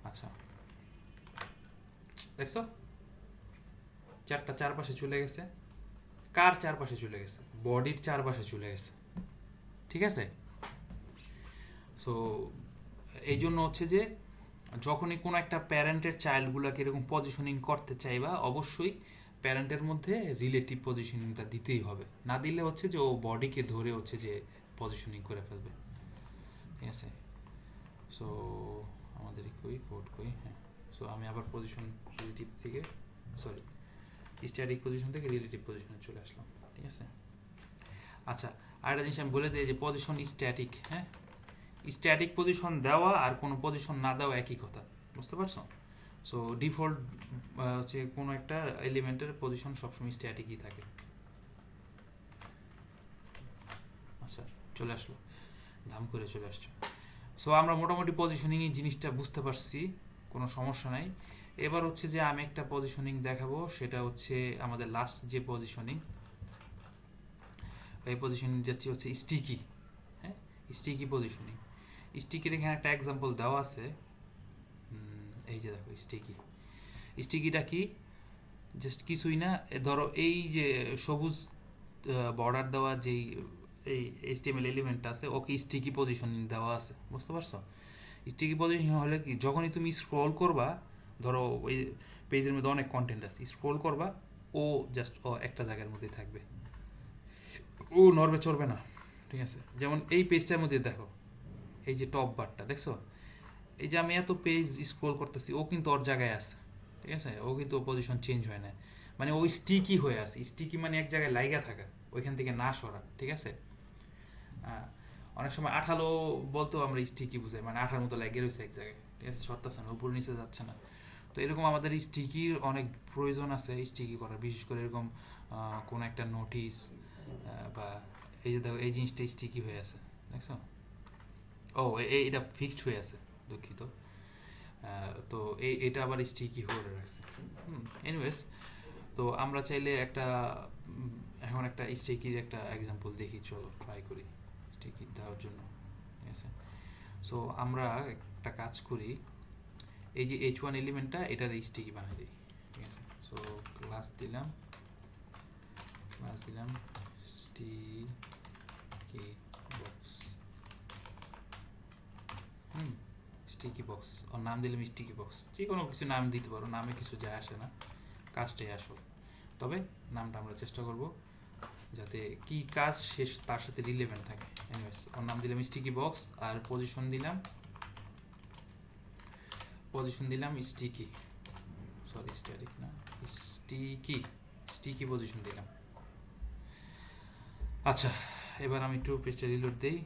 আচ্ছা, দেখছো 4টা চারপাশে চলে গেছে। কার চারপাশে চলে গেছে? বডির চারপাশে চলে গেছে, ঠিক আছে। সো এই জন্য হচ্ছে যে যখনই কোনো একটা প্যারেন্টের চাইল্ডগুলোকে এরকম পজিশনিং করতে চাইবা, অবশ্যই প্যারেন্টের মধ্যে রিলেটিভ পজিশনিংটা দিতেই হবে, না দিলে হচ্ছে যে ও বডিকে ধরে হচ্ছে যে পজিশনিং করে ফেলবে, ঠিক আছে। সো আমাদের কোড কই, হ্যাঁ। সো আমি আবার পজিশন রিলেটিভ থেকে, সরি, স্ট্যাটিক পজিশন থেকে রিলেটিভ পজিশনে চলে আসলাম, ঠিক আছে। আচ্ছা, আরেকটা জিনিস আমি বলে দিই যে পজিশন স্ট্যাটিক, হ্যাঁ, স্ট্যাটিক পজিশন দেওয়া আর কোনো পজিশন না দেওয়া একই কথা, বুঝতে পারছো। সো ডিফল্ট হচ্ছে কোনো একটা এলিমেন্টের পজিশন সবসময় স্ট্যাটিকই থাকে। আচ্ছা, চলে আসলো, ধাম করে চলে আসছো। সো আমরা মোটামুটি পজিশনিংয়ে জিনিসটা বুঝতে পারছি, কোনো সমস্যা নাই। এবার হচ্ছে যে আমি একটা পজিশনিং দেখাবো, সেটা হচ্ছে আমাদের লাস্ট যে পজিশনিং, এই পজিশনিং যাচ্ছে হচ্ছে স্টিকি। হ্যাঁ, স্টিকি পজিশনিং। স্টিকির এখানে একটা এক্সাম্পল দেওয়া আছে, এই যে দেখো স্টিকিটা কি, জাস্ট কিছুই না, ধরো এই যে সবুজ বর্ডার দেওয়া যেই এই HTML এলিমেন্টটা আছে, ওকে স্টিকি পজিশনিং দেওয়া আছে, বুঝতে পারছো। স্টিকি পজিশন হলে কি, যখনই তুমি স্ক্রল করবা, ধরো ওই পেজের মধ্যে অনেক কন্টেন্ট আছে, স্ক্রল করবা, ও জাস্ট ও একটা জায়গার মধ্যে থাকবে, ও নড়বে চড়বে না, ঠিক আছে। যেমন এই পেজটার মধ্যে দেখো, এই যে টপ বারটা দেখছো, এই যে আমি এত পেজ স্ক্রল করতেছি, ও কিন্তু ওর জায়গায় আছে, ঠিক আছে, ও কিন্তু পজিশন চেঞ্জ হয় না, মানে ওই স্টিকি হয়ে আছে। স্টিকি মানে এক জায়গায় লাইগা থাকা, ওইখান থেকে না সরা, ঠিক আছে। অনেক সময় আঠালো বলতেও আমরা স্টিকি বুঝাই, মানে আঠার মতো লাগিয়ে রয়েছে এক জায়গায়, ঠিক আছে, সরতেছে না, উপর নিচে যাচ্ছে না। তো এরকম আমাদের স্টিকির অনেক প্রয়োজন আছে স্টিকি করার, বিশেষ করে এরকম কোনো একটা নোটিশ বা এই যে দেখো এই জিনিসটা স্টিকি হয়ে আছে, দেখছো। ও এটা ফিক্সড হয়ে আছে, দুঃখিত। তো এটা আবার স্টিকি হয়ে রাখছে। এনিওয়েজ, তো আমরা চাইলে একটা এখন একটা স্টিকির একটা এক্সাম্পল দেখি, চলো ট্রাই করি স্টিকি দেওয়ার জন্য, ঠিক আছে। সো আমরা একটা কাজ করি, এই যে H1 এলিমেন্টটা এটার স্টিকি বানিয়ে দিই, ঠিক আছে। সো ক্লাস দিলাম স্টিকি বক্স, স্টিকি বক্স, ওর নাম দিলাম স্টিকি বক্স, যে কোনো কিছু নাম দিতে পারো, নামে কিছু যায় আসে না, কাজটাই আসল। তবে নামটা আমরা চেষ্টা করব যাতে কি কাজ শেষ তার সাথে রিলেভেন্ট থাকে। এনিওয়েজ, ওর নাম দিলাম স্টিকি বক্স, আর পজিশন দিলাম স্টিকি, সরি স্ট্যাটিক না, স্টিকি পজিশন দিলাম। আচ্ছা, এবার আমি একটু পেজটা রিলোড দিই।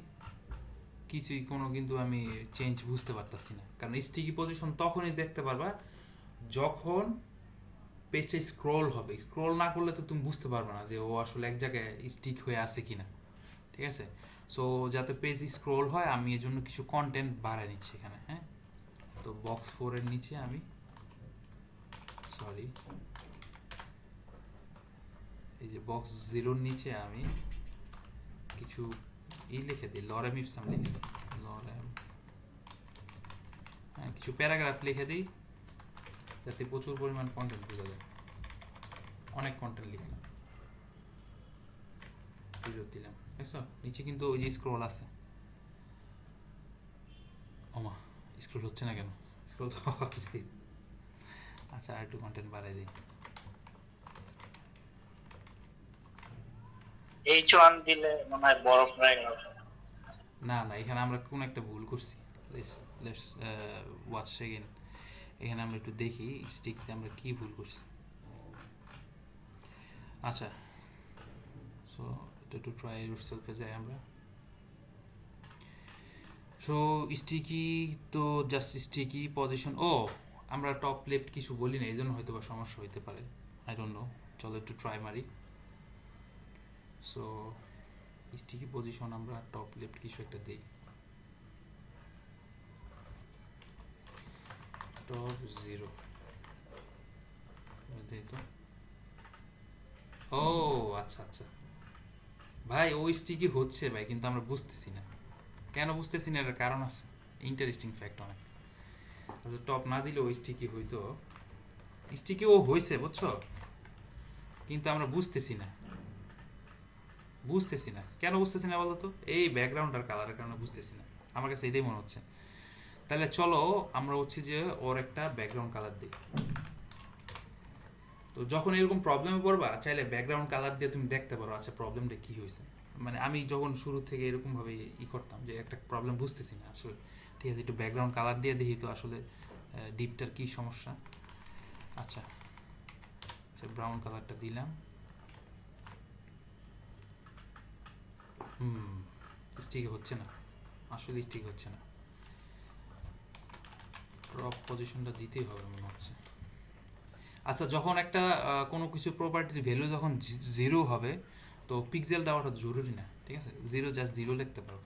কিছুই কিন্তু আমি চেঞ্জ বুঝতে পারতাছি না, কারণ স্টিকি পজিশন তখনই দেখতে পারবা যখন পেজটা স্ক্রোল হবে। স্ক্রোল না করলে তো তুমি বুঝতে পারবে না যে ও আসলে এক জায়গায় স্টিক হয়ে আছে কিনা। ঠিক আছে, সো যাতে পেজ স্ক্রোল হয় আমি এর জন্য কিছু কন্টেন্ট বাড়ায় নিচ্ছি এখানে। হ্যাঁ, তো বক্স 4 এর নিচে আমি এই যে বক্স 0 এর নিচে আমি কিছু লিখে দিই, লরেম ইপসাম লিখে দিই, লরেম, হ্যাঁ, কিছু প্যারাগ্রাফ লিখে দিই যাতে প্রচুর পরিমাণ কন্টেন্ট বোঝা যায়। অনেক কন্টেন্ট লিখলাম, বিরত দিলাম, বুঝছো? নিচে কিন্তু ওই যে স্ক্রোল আছে। ওমা, স্ক্রোল হচ্ছে না কেন? স্ক্রোল তো হচ্ছে। আচ্ছা, আর একটু কন্টেন্ট বাড়াই দিই। H1 দিলে মনে হয় বরফ হয়ে গেল। না, এখানে আমরা কোন একটা ভুল করছি। Let's watch again. এখানে আমরা একটু দেখি স্টিকতে আমরা কি ভুল করছি। আচ্ছা, সো এটা একটু ট্রাই ইউরসেলফে যাই আমরা। সো স্টিকি তো জাস্ট স্টিকি পজিশন। ও, আমরা টপ লেফট কিছু বলি না, এই জন্য হয়তো বা সমস্যা হইতে পারে, আই ডোন্ট নো। চলো একটু ট্রাই মারি। সো স্টিকি পজিশন আমরা টপ লেফট কিছু একটা দিই, টপ 0 দিই তো। ও আচ্ছা ভাই, ওই স্টিকি হচ্ছে ভাই, কিন্তু আমরা বুঝতেছি না কেন বুঝতেছি না, এর কারণ আছে, ইন্টারেস্টিং ফ্যাক্ট অনেক। আচ্ছা, টপ না দিলে ওই স্টিকি হইতো, স্টিকি ও হয়েছে বুঝছো, কিন্তু আমরা বুঝতেছি না কেন বুঝতেছি না বলো তো? এই ব্যাকগ্রাউন্ড আর কালারের কারণে বুঝতেছি না, আমার কাছে এটাই মনে হচ্ছে। তাহলে চলো আমরা হচ্ছে যে ওর একটা ব্যাকগ্রাউন্ড কালার দিই। তো যখন এরকম প্রবলেমে পড়বা, চাইলে ব্যাকগ্রাউন্ড কালার দিয়ে তুমি দেখতে পারো আচ্ছা প্রবলেমটা কি হয়েছে। মানে আমি যখন শুরু থেকে এরকমভাবে করতাম যে একটা প্রবলেম বুঝতেছি না আসলে, ঠিক আছে, একটু ব্যাকগ্রাউন্ড কালার দিয়ে দেখি তো আসলে ডিপটার কি সমস্যা। আচ্ছা, ব্রাউন কালারটা দিলাম। স্টিক হচ্ছে না, আসলে স্টিক হচ্ছে না। ড্রপ পজিশনটা দিতেই হবে মনে হচ্ছে। আচ্ছা, যখন একটা কোনো কিছু প্রপার্টির ভ্যালু যখন 0 হবে, তো পিক্সেল দেওয়াটা জরুরি না, ঠিক আছে, 0 জাস্ট 0 লিখতে পারো।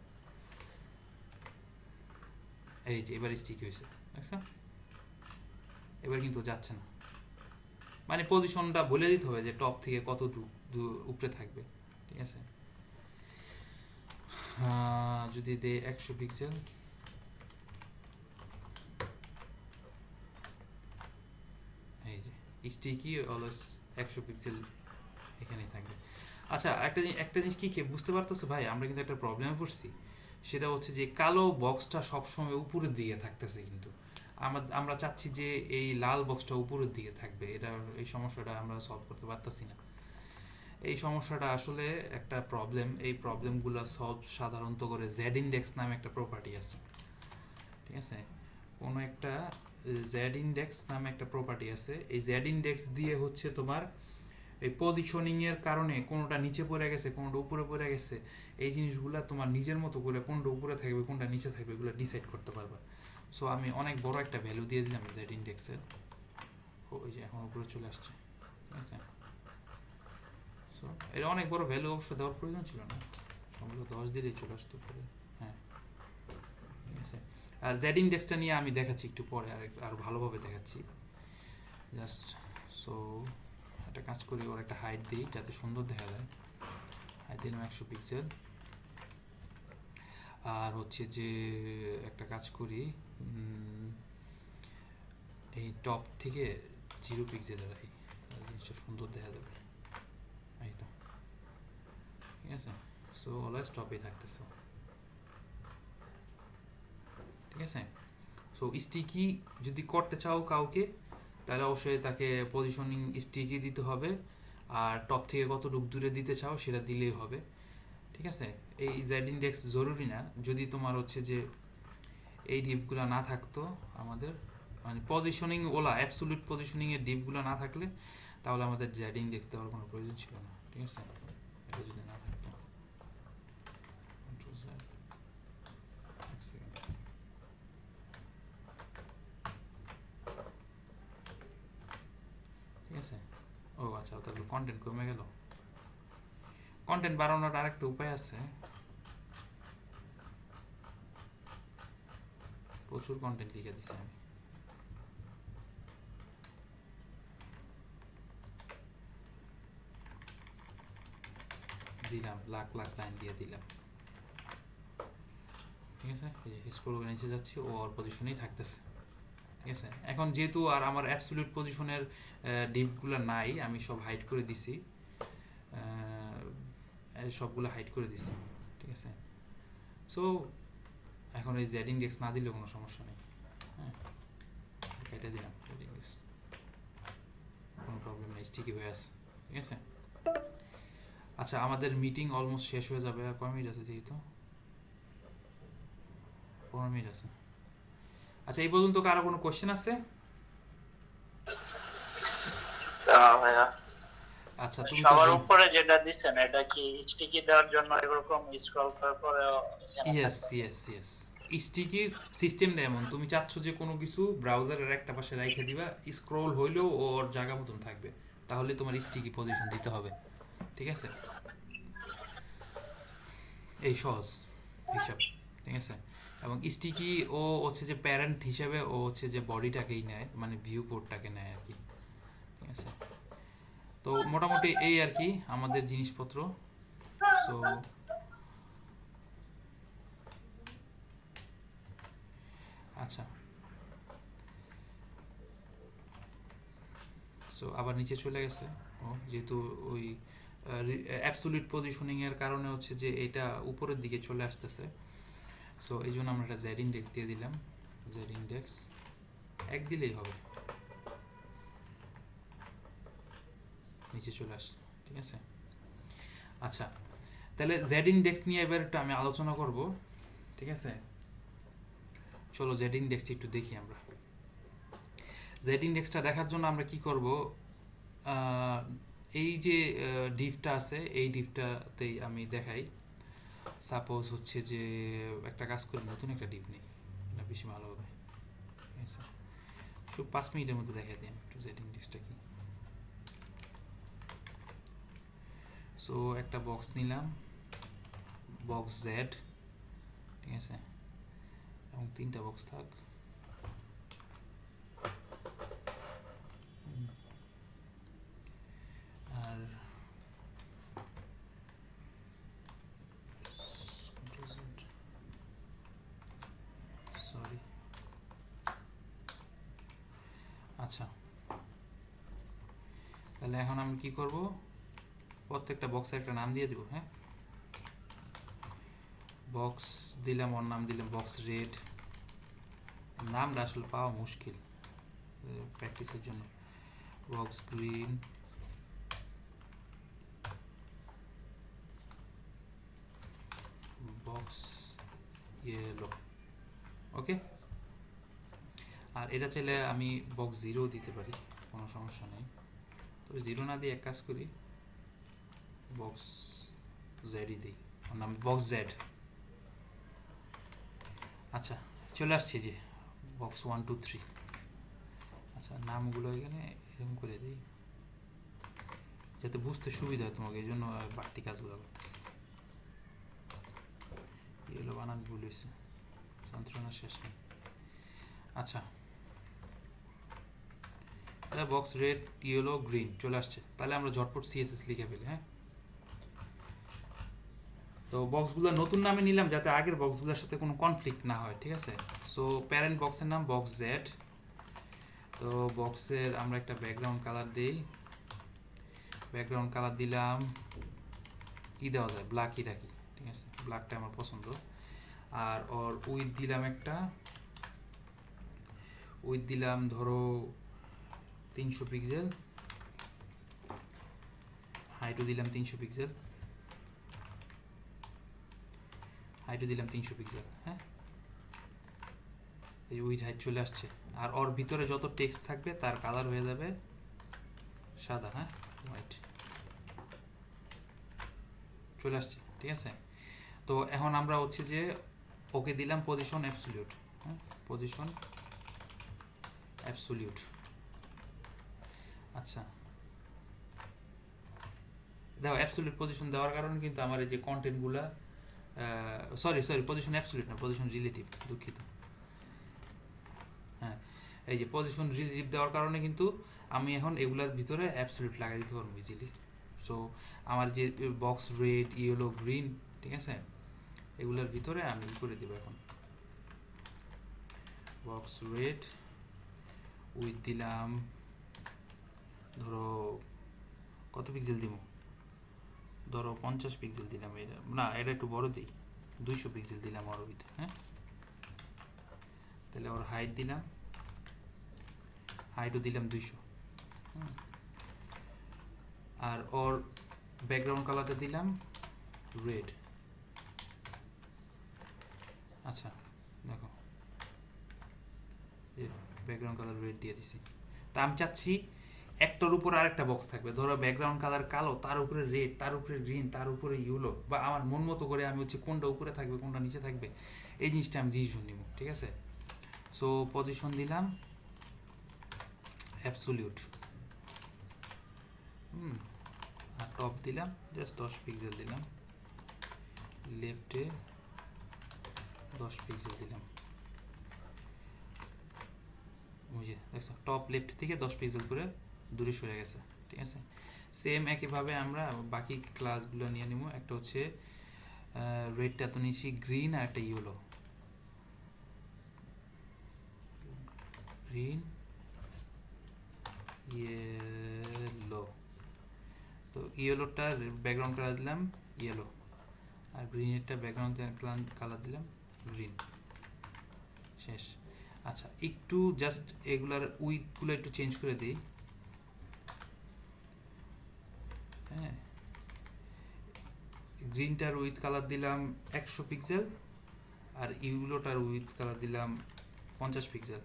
এই যে এবার স্টিক হয়েছে, দেখছো? এবার কিন্তু যাচ্ছে না, মানে পজিশনটা বলে দিতে হবে যে টপ থেকে কত উপরে থাকবে, ঠিক আছে। যদি দে 100 পিক্সেল, এই যে স্টিকি অলওয়েজ 100 পিক্সেল এখানেই থাকবে। আচ্ছা, একটা জিনিস কি বুঝতে পারতেছো ভাই, আমরা কিন্তু একটা প্রবলেমে পড়ছি। সেটা হচ্ছে যে কালো বক্সটা সবসময় উপরের দিকে থাকতেছে, কিন্তু আমরা চাচ্ছি যে এই লাল বক্সটা উপরের দিকে থাকবে। এই সমস্যাটা আমরা সলভ করতে পারতেছি না। এই সমস্যাটা আসলে একটা প্রবলেম। এই প্রবলেমগুলো সলভ সাধারণত করে জেড ইন্ডেক্স নামে একটা প্রপার্টি আছে, ঠিক আছে। কোনো একটা জেড ইন্ডেক্স নামে একটা প্রপার্টি আছে। এই জেড ইন্ডেক্স দিয়ে হচ্ছে তোমার এই পজিশনিংয়ের কারণে কোনোটা নিচে পড়ে গেছে, কোনোটা উপরে পড়ে গেছে, এই জিনিসগুলো তোমার নিজের মতো করে কোনটা উপরে থাকবে কোনটা নিচে থাকবে এগুলো ডিসাইড করতে পারবা। সো আমি অনেক বড় একটা ভ্যালু দিয়ে দিলাম জেড ইন্ডেক্সের। ওই যে এখন উপরে চলে আসছে, ঠিক আছে। সো এটা অনেক বড় ভ্যালু অবশ্য দেওয়ার প্রয়োজন ছিল না, সম্ভবত 10 দিলেই চলে আসতে পারে। হ্যাঁ, ঠিক আছে। আর জেড ইন্ডেক্সটা নিয়ে আমি দেখাচ্ছি একটু পরে, আর ভালোভাবে দেখাচ্ছি। জাস্ট সো একটা কাজ করি, ওর একটা হাইট দিই যাতে সুন্দর দেখা যায়। হাইট দিলাম 100 পিক্সেল। আর হচ্ছে যে একটা কাজ করি, এই টপ থেকে 0 পিক্সেলে রাখি, তাহলে জিনিসটা সুন্দর দেখা যাবে। এই তো, ঠিক আছে। সো অলওয়েজ টপেই থাকতেছে, ঠিক আছে। সো স্টিকি যদি করতে চাও কাউকে, তাহলে অবশ্যই তাকে পজিশনিং স্টিকি দিতে হবে, আর টপ থেকে কতটুকু দূরে দিতে চাও সেটা দিলেই হবে, ঠিক আছে। এই জেড ইন্ডেক্স জরুরি না, যদি তোমার হচ্ছে যে এই ডিপগুলো না থাকতো আমাদের, মানে পজিশনিং ওলা অ্যাবসোলিউট পজিশনিংয়ের ডিপগুলো না থাকলে তাহলে আমাদের জেড ইন্ডেক্স দেওয়ার কোনো প্রয়োজন ছিল না, ঠিক আছে? এটা যদি না থাকতো, Control Z, এক second। ঠিক আছে। ও আচ্ছা, তাহলে কন্টেন্ট কমে গেল। কন্টেন্ট বাড়ানোর আরেকটা উপায় আছে, প্রচুর কন্টেন্ট লিখে দিছি আমি। দিলাম লাখ লাখ লাইন দিয়ে দিলাম, ঠিক আছে? এই যে স্ক্রল করে নিচে যাচ্ছি, ও ওর পজিশনেই থাকতেছে, ঠিক আছে? এখন যেহেতু আর আমার অ্যাবসলিউট পজিশনের ডিপগুলো নাই, আমি সব হাইড করে দিছি, সবগুলো হাইড করে দিছি, ঠিক আছে? সো এখন এই জেড ইন্ডেক্স না দিলেও কোনো সমস্যা নেই, হ্যাঁ, কেটে দিলাম জেড ইন্ডেক্স, কোনো প্রবলেম নেই, স্টিকি হয়ে আছে, ঠিক আছে? আচ্ছা, আমাদের মিটিং অলমোস্ট শেষ হয়ে যাবে, আর কয় মিনিট আছে দেখি তো, 15 মিনিট আছে। আচ্ছা, এই পর্যন্ত কারো কোনো কোয়েশ্চেন আছে? ভাইয়া আচ্ছা, তুমি সবার উপরে যেটা দিছেন এটা কি স্টিকি দেওয়ার জন্য এরকম স্ক্রল করার পরে ইয়েস ইয়েস ইয়েস, স্টিকির সিস্টেমটা এমন, তুমি চাচ্ছ যে কোনো কিছু ব্রাউজারের একটা পাশে রেখে দিবা, স্ক্রল হইলেও ওর জায়গা মতন থাকবে, তাহলে তোমার স্টিকি পজিশন দিতে হবে, ঠিক আছে? এই সহজ হিসাব, ঠিক আছে? এবং স্টিকি ও হচ্ছে যে প্যারেন্ট হিসেবে ও হচ্ছে যে বডিটাকেই নেয়, মানে ভিউ কোডটাকে নেয় আর কি, ঠিক আছে? তো মোটামুটি এই আর কি আমাদের জিনিসপত্র। সো আচ্ছা, সো আবার নিচে চলে গেছে ও, যেহেতু ওই অ্যাবসোলিউট পজিশনিংয়ের কারণে হচ্ছে যে এটা উপরের দিকে চলে আসতেছে, সো এই জন্য আমরা একটা জেড ইন্ডেক্স দিয়ে দিলাম, জেড ইন্ডেক্স এক দিলেই হবে, নিচে চলে আসছে, ঠিক আছে? আচ্ছা, তাহলে জেড ইন্ডেক্স নিয়ে এবার একটু আমি আলোচনা করব, ঠিক আছে? চলো জেড ইন্ডেক্স একটু দেখি আমরা। জেড ইন্ডেক্সটা দেখার জন্য আমরা কি করব, এই যে ডিভটা আছে এই ডিভটাতেই আমি দেখাই। সাপোজ হচ্ছে যে একটা কাজ করি, নতুন একটা ডিভ নেই, এটা বেশি ভালো হবে, ঠিক আছে? 5 মিনিটের মধ্যে দেখাই দিই আমি একটু জেড ইন্ডেক্সটা কি। সো একটা বক্স নিলাম, বক্স জেড, ঠিক আছে? এবং 3টা বক্স থাক, আর সরি, আচ্ছা, তাহলে এখন আমি কি করব, প্রত্যেকটা বক্সে একটা নাম দিয়ে দেব, হ্যাঁ? বক্স দিলাম, ওর নাম দিলাম বক্স রেড, নামটা আসলে পাওয়া মুশকিল প্র্যাকটিসের জন্য। বক্স গ্রিন, বক্স ইয়েলো, ওকে? আর এটা চাইলে আমি বক্স জিরো দিতে পারি, কোনো সমস্যা নেই, তবে জিরো না দিয়ে এক কাজ করি, বক্স জেডই দিই, ওর নাম বক্স জেড। আচ্ছা, চলে আসছে যে বক্স 1 2 3। আচ্ছা, নামগুলো এখানে এরকম করে দিই যাতে বুঝতে সুবিধা হয় তোমাকে, এই জন্য বাড়তি কাজগুলো করতেছি। এগুলো বানান ভুল হয়েছে, যন্ত্রণা শেষ নেই। আচ্ছা, তাহলে বক্স রেড ইয়েলো গ্রিন চলে আসছে, তাহলে আমরা ঝটপট সিএসএস লিখে ফেলি, হ্যাঁ? তো বক্সগুলো নতুন নামে নিলাম যাতে আগের বক্সগুলোর সাথে কোনো কনফ্লিক্ট না হয়, ঠিক আছে? সো প্যারেন্ট বক্সের নাম বক্স জেড। তো বক্সের আমরা একটা ব্যাকগ্রাউন্ড কালার দিই, ব্যাকগ্রাউন্ড কালার দিলাম, কি দেওয়া যায়, ব্ল্যাকই রাখি, ঠিক আছে? ব্ল্যাকটা আমার পছন্দ। আর ওর উইথ দিলাম একটা, উইথ দিলাম ধরো 300 পিক্সেল, হাইটও দিলাম 300 পিক্সেল, হাইটও দিলাম 300 পিক্সেল, হ্যাঁ? এই উইথ হাইট চলে আসছে। আর ওর ভিতরে যত টেক্সট থাকবে তার কালার হয়ে যাবে সাদা, হ্যাঁ হোয়াইট চলে আসছে, ঠিক আছে। তো এখন আমরা হচ্ছে যে ওকে দিলাম পজিশন অ্যাবসলিউট, হ্যাঁ পজিশন অ্যাবসলিউট। আচ্ছা দেখো অ্যাবসলিউট পজিশন দেওয়ার কারণে কিন্তু আমার এই যে কন্টেন্টগুলা, সরি পজিশন অ্যাবসলিউট না, পজিশন রিলেটিভ, দুঃখিত। হ্যাঁ এই যে পজিশন রিলেটিভ দেওয়ার কারণে কিন্তু আমি এখন এগুলার ভিতরে অ্যাবসলিউট লাগাই দিতে পারবো ইজিলি। সো আমার যে বক্স রেড, ইয়েলো, গ্রিন, ঠিক আছে, এগুলোর ভিতরে আমি করে দেবো এখন বক্স রেড উইথ দিলাম ধরো কত পিক্সেল দিব, ধরো 50 পিক্সেল দিলাম, এটা না এটা একটু বড় দিই, 200 পিক্সেল দিলাম ওর উইথ, হ্যাঁ তাহলে ওর হাইট দিলাম, হাইটও দিলাম 200, আর ওর ব্যাকগ্রাউন্ড কালারটা দিলাম রেড। আচ্ছা দেখো ব্যাকগ্রাউন্ড কালার রেড দিয়ে দিছি। তা আমি চাচ্ছি একটার উপর আরেকটা বক্স থাকবে, ধরো ব্যাকগ্রাউন্ড কালার কালো, তার উপরে রেড, তার উপরে গ্রিন, তার উপরে ইয়েলো, বা আমার মন মতো করে আমি হচ্ছে কোনটা উপরে থাকবে কোনটা নিচে থাকবে এই জিনিসটা আমি ডিসিশন নিব, ঠিক আছে। সো পজিশন দিলাম অ্যাবসলিউট, আর টপ দিলাম জাস্ট 10 পিক্সেল দিলাম, লেফটে 10 পিক্সেল দিলাম, বুঝে দেখছো টপ লেফট থেকে 10 পিক্সেল করে দূরে সরে গেছে, ঠিক আছে। সেম একইভাবে আমরা বাকি ক্লাসগুলো নিয়ে নিব, একটা হচ্ছে রেডটা তো নিয়েছি, গ্রিন আর একটা ইয়েলো, গ্রিন ইয়েলো। তো ইয়েলোটার ব্যাকগ্রাউন্ড কালার দিলাম ইয়েলো, আর গ্রিনেরটা ব্যাকগ্রাউন্ড কালার দিলাম গ্রিন, শেষ। আচ্ছা একটু জাস্ট এগুলার উইথগুলো একটু চেঞ্জ করে দিই, হ্যাঁ গ্রিনটার উইথ কালার দিলাম 100 পিক্সেল, আর ইউলোটার উইথ কালার দিলাম 50 পিক্সেল।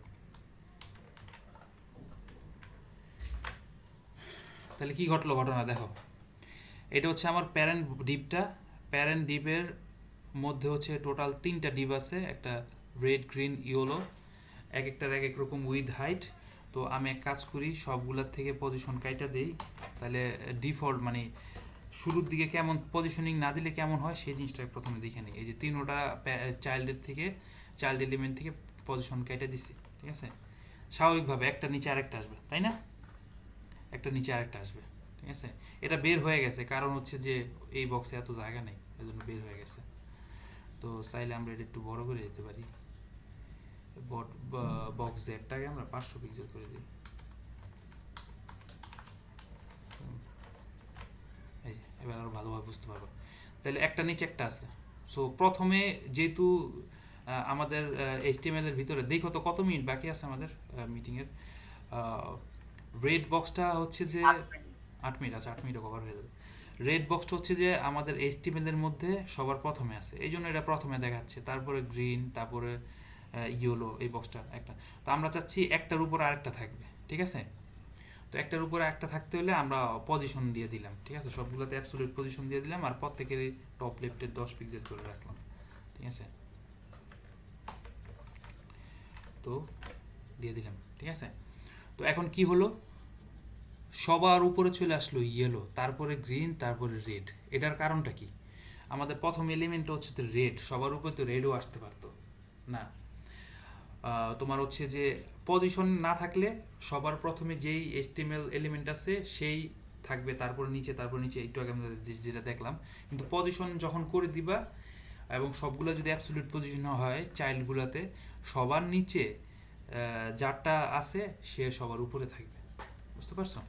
তাহলে কি ঘটলো ঘটনা দেখো, এটা হচ্ছে আমার প্যারেন্ট ডিপটা, প্যারেন্ট ডিপের মধ্যে হচ্ছে টোটাল 3টা ডিপ আছে, একটা রেড, গ্রিন, ইয়েলো, এক একটার এক এক রকম উইথ হাইট। তো আমি এক কাজ করি সবগুলোর থেকে পজিশন কাইটা দিই, তাহলে ডিফল্ট মানে শুরুর দিকে কেমন পজিশনিং না দিলে কেমন হয় সেই জিনিসটা প্রথমে দেখে নিই। এই যে 3টা চাইল্ডের থেকে, চাইল্ড এলিমেন্ট থেকে পজিশন কাইটা দিছি, ঠিক আছে। স্বাভাবিকভাবে একটা নিচে আরেকটা আসবে, তাই না, একটা নিচে আরেকটা আসবে, ঠিক আছে। এটা বের হয়ে গেছে কারণ হচ্ছে যে এই বক্সে এত জায়গা নেই, এজন্য বের হয়ে গেছে। তো চাইলে আমরা এটা একটু বড় করে দিতে পারি, বক্স জেডটাকে আমরা 500 পিক্সেল করে দিই, এই এবার আরো ভালোভাবে বুঝতে পারবো। তাহলে একটা নিচে একটা আছে। সো প্রথমে যেহেতু আমাদের HTML এর ভিতরে দেখো তো কত মিনিট বাকি আছে আমাদের মিটিংয়ের। রেড বক্সটা হচ্ছে যে 8 মিনিট আছে, 8 মিনিটও কভার হয়ে যাবে। রেড বক্সটা হচ্ছে যে আমাদের HTML এর মধ্যে সবার প্রথমে আছে, এই জন্য এটা প্রথমে দেখাচ্ছে, তারপরে গ্রিন, তারপরে ইয়েলো, এই বক্সটা একটা। তো আমরা চাচ্ছি একটার উপর আরেকটা থাকবে, ঠিক আছে। তো একটার উপরে একটা থাকতে হলে আমরা পজিশন দিয়ে দিলাম, ঠিক আছে, সবগুলোতে অ্যাবসলিউট পজিশন দিয়ে দিলাম, আর প্রত্যেকের টপ লেফটের 10 পিক্সেল করে রাখলাম, ঠিক আছে। তো দিয়ে দিলাম, ঠিক আছে। তো এখন কি হলো, সবার উপরে চলে আসলো ইয়েলো, তারপরে গ্রিন, তারপরে রেড। এটার কারণটা কি, আমাদের প্রথম এলিমেন্ট হচ্ছে তো রেড, সবার উপরে তো রেডও আসতে পারতো না। তোমার হচ্ছে যে পজিশন না থাকলে সবার প্রথমে যেই HTML এলিমেন্ট আছে সেই থাকবে, তারপর নিচে, তারপর নিচে, একটু আগে আমরা যেটা দেখলাম। কিন্তু পজিশন যখন করে দিবা এবং সবগুলো যদি অ্যাবসলিউট পজিশন হয় চাইল্ডগুলোতে, সবার নিচে যারটা আছে সে সবার উপরে থাকবে, বুঝতে পারছো।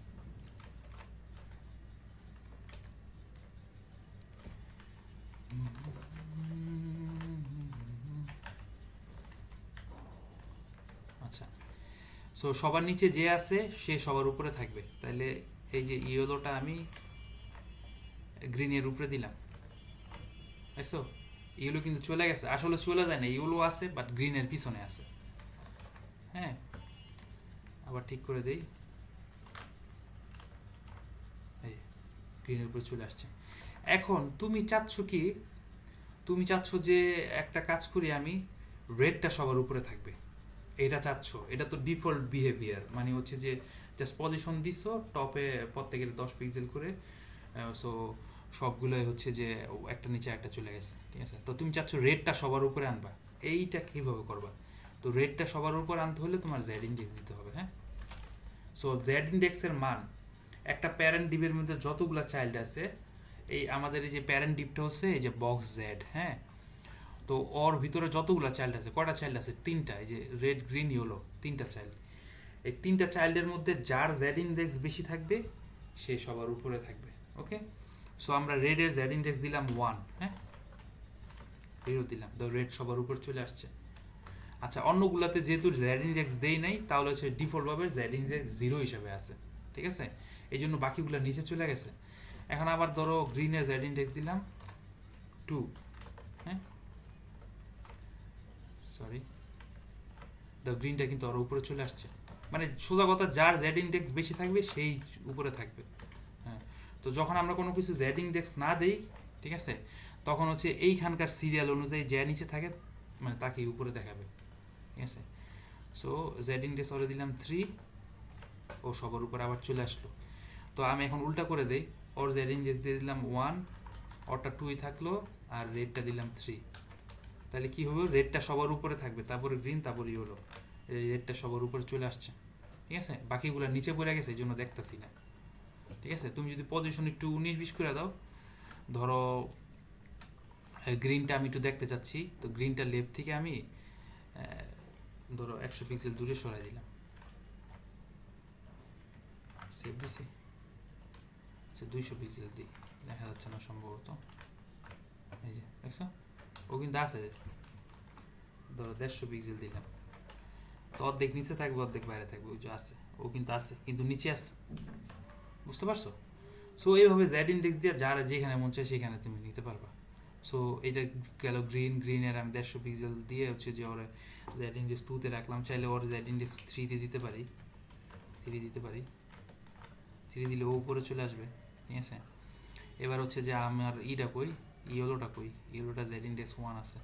আচ্ছা সো সবার নিচে যে আছে সে সবার উপরে থাকবে, তাহলে এই যে ইয়েলোটা আমি গ্রিনের উপরে দিলাম, বুঝছো। ইয়েলো কিন্তু চলে গেছে, আসলে চলে যায় না, ইয়েলো আছে বাট গ্রিনের পিছনে আছে, হ্যাঁ। আবার ঠিক করে দেই, গ্রিনের উপরে চলে আসছে। এখন তুমি চাচ্ছ যে একটা কাজ করি আমি, রেডটা সবার উপরে থাকবে, এটা চাচ্ছ। এটা তো ডিফল্ট বিহেভিয়ার, মানে হচ্ছে যে জাস্ট পজিশন দিচ্ছ টপে প্রত্যেকের 10 পিক্সেল করে, সো সবগুলোই হচ্ছে যে একটা নিচে একটা চলে গেছে, ঠিক আছে। তো তুমি চাচ্ছ রেডটা সবার উপরে আনবা, এইটা কীভাবে করবা? তো রেডটা সবার উপর আনতে হলে তোমার জেড ইন্ডেক্স দিতে হবে, হ্যাঁ। সো জেড ইন্ডেক্সের মান, একটা প্যারেন্ট ডিপের মধ্যে যতগুলো চাইল্ড আছে, এই আমাদের এই যে প্যারেন্ট ডিপটা হচ্ছে এই যে বক্স জেড, হ্যাঁ। তো ওর ভিতরে যতগুলো চাইল্ড আছে, কটা চাইল্ড আছে? 3টা। এই যে রেড গ্রিন ইয়েলো, 3টা চাইল্ড। এই 3টা চাইল্ডের মধ্যে যার জেড ইন্ডেক্স বেশি থাকবে সে সবার উপরে থাকবে, ওকে। সো আমরা রেডের জেড ইন্ডেক্স দিলাম 1, হ্যাঁ, 0 দিলাম, তো রেড সবার উপর চলে আসছে। আচ্ছা, অন্যগুলাতে যেহেতু জেড ইন্ডেক্স দেই নাই, তাহলে হচ্ছে ডিফল্টভাবে জেড ইন্ডেক্স 0 হিসাবে আছে, ঠিক আছে। এই জন্য বাকিগুলো নিচে চলে গেছে। এখন আবার ধরো গ্রিনের জেড ইন্ডেক্স দিলাম 2, হ্যাঁ, সরি, দ্য গ্রিনটা কিন্তু আরও উপরে চলে আসছে। মানে সোজা কথা, যার জেড ইন্ডেক্স বেশি থাকবে সেই উপরে থাকবে, হ্যাঁ। তো যখন আমরা কোনো কিছু জেড ইন্ডেক্স না দেই, ঠিক আছে, তখন হচ্ছে এইখানকার সিরিয়াল অনুযায়ী যে নিচে থাকে মানে তাকেই উপরে দেখাবে, ঠিক আছে। সো জেড ইন্ডেক্স ওরে দিলাম 3, ও সবার উপরে আবার চলে আসলো। তো আমি এখন উল্টা করে দেই, ওর জেড ইন্ডেক্স দিয়ে দিলাম 1, ওরটা 2ই থাকলো, আর রেডটা দিলাম 3। তাহলে কি হবে? রেডটা সবার উপরে থাকবে, তারপরে গ্রিন, তারপরে ইয়েলো। রেডটা সবার উপরে চলে আসছে, ঠিক আছে। বাকিগুলো নিচে পড়ে গেছে, এই জন্য দেখতেছি না, ঠিক আছে। তুমি যদি পজিশন একটু 19-20 করে দাও, ধরো গ্রিনটা আমি একটু দেখতে চাচ্ছি, তো গ্রিনটা লেফট থেকে আমি ধরো 100 পিক্সেল দূরে সরাই দিলাম, সেভ দিছি। আচ্ছা, 200 পিক্সেল দিই, দেখা যাচ্ছে না সম্ভবত। এই যে দেখছো, ও কিন্তু আছে। ধরো 150 পিক্সেল দিলাম, তো অর্ধেক নিচে থাকবে, অর্ধেক বাইরে থাকবে, ওই যে আছে, ও কিন্তু আছে, কিন্তু নিচে আছে, বুঝতে পারছো? সো এইভাবে জেড ইন্ডেক্স দিয়ে যারা যেখানে মন চায় সেখানে তুমি নিতে পারবা। সো এটা গেল গ্রিনের আমি 150 পিক্সেল দিয়ে হচ্ছে যে ওরা জেড ইন্ডেক্স 2-তে রাখলাম। চাইলে ওর জেড ইন্ডেক্স 3-তে দিতে পারি, 3 দিলে ও উপরে চলে আসবে, ঠিক আছে। এবার হচ্ছে যে আমার ইয়েলোটা জেড ইন্ডেক্স 1 আছে,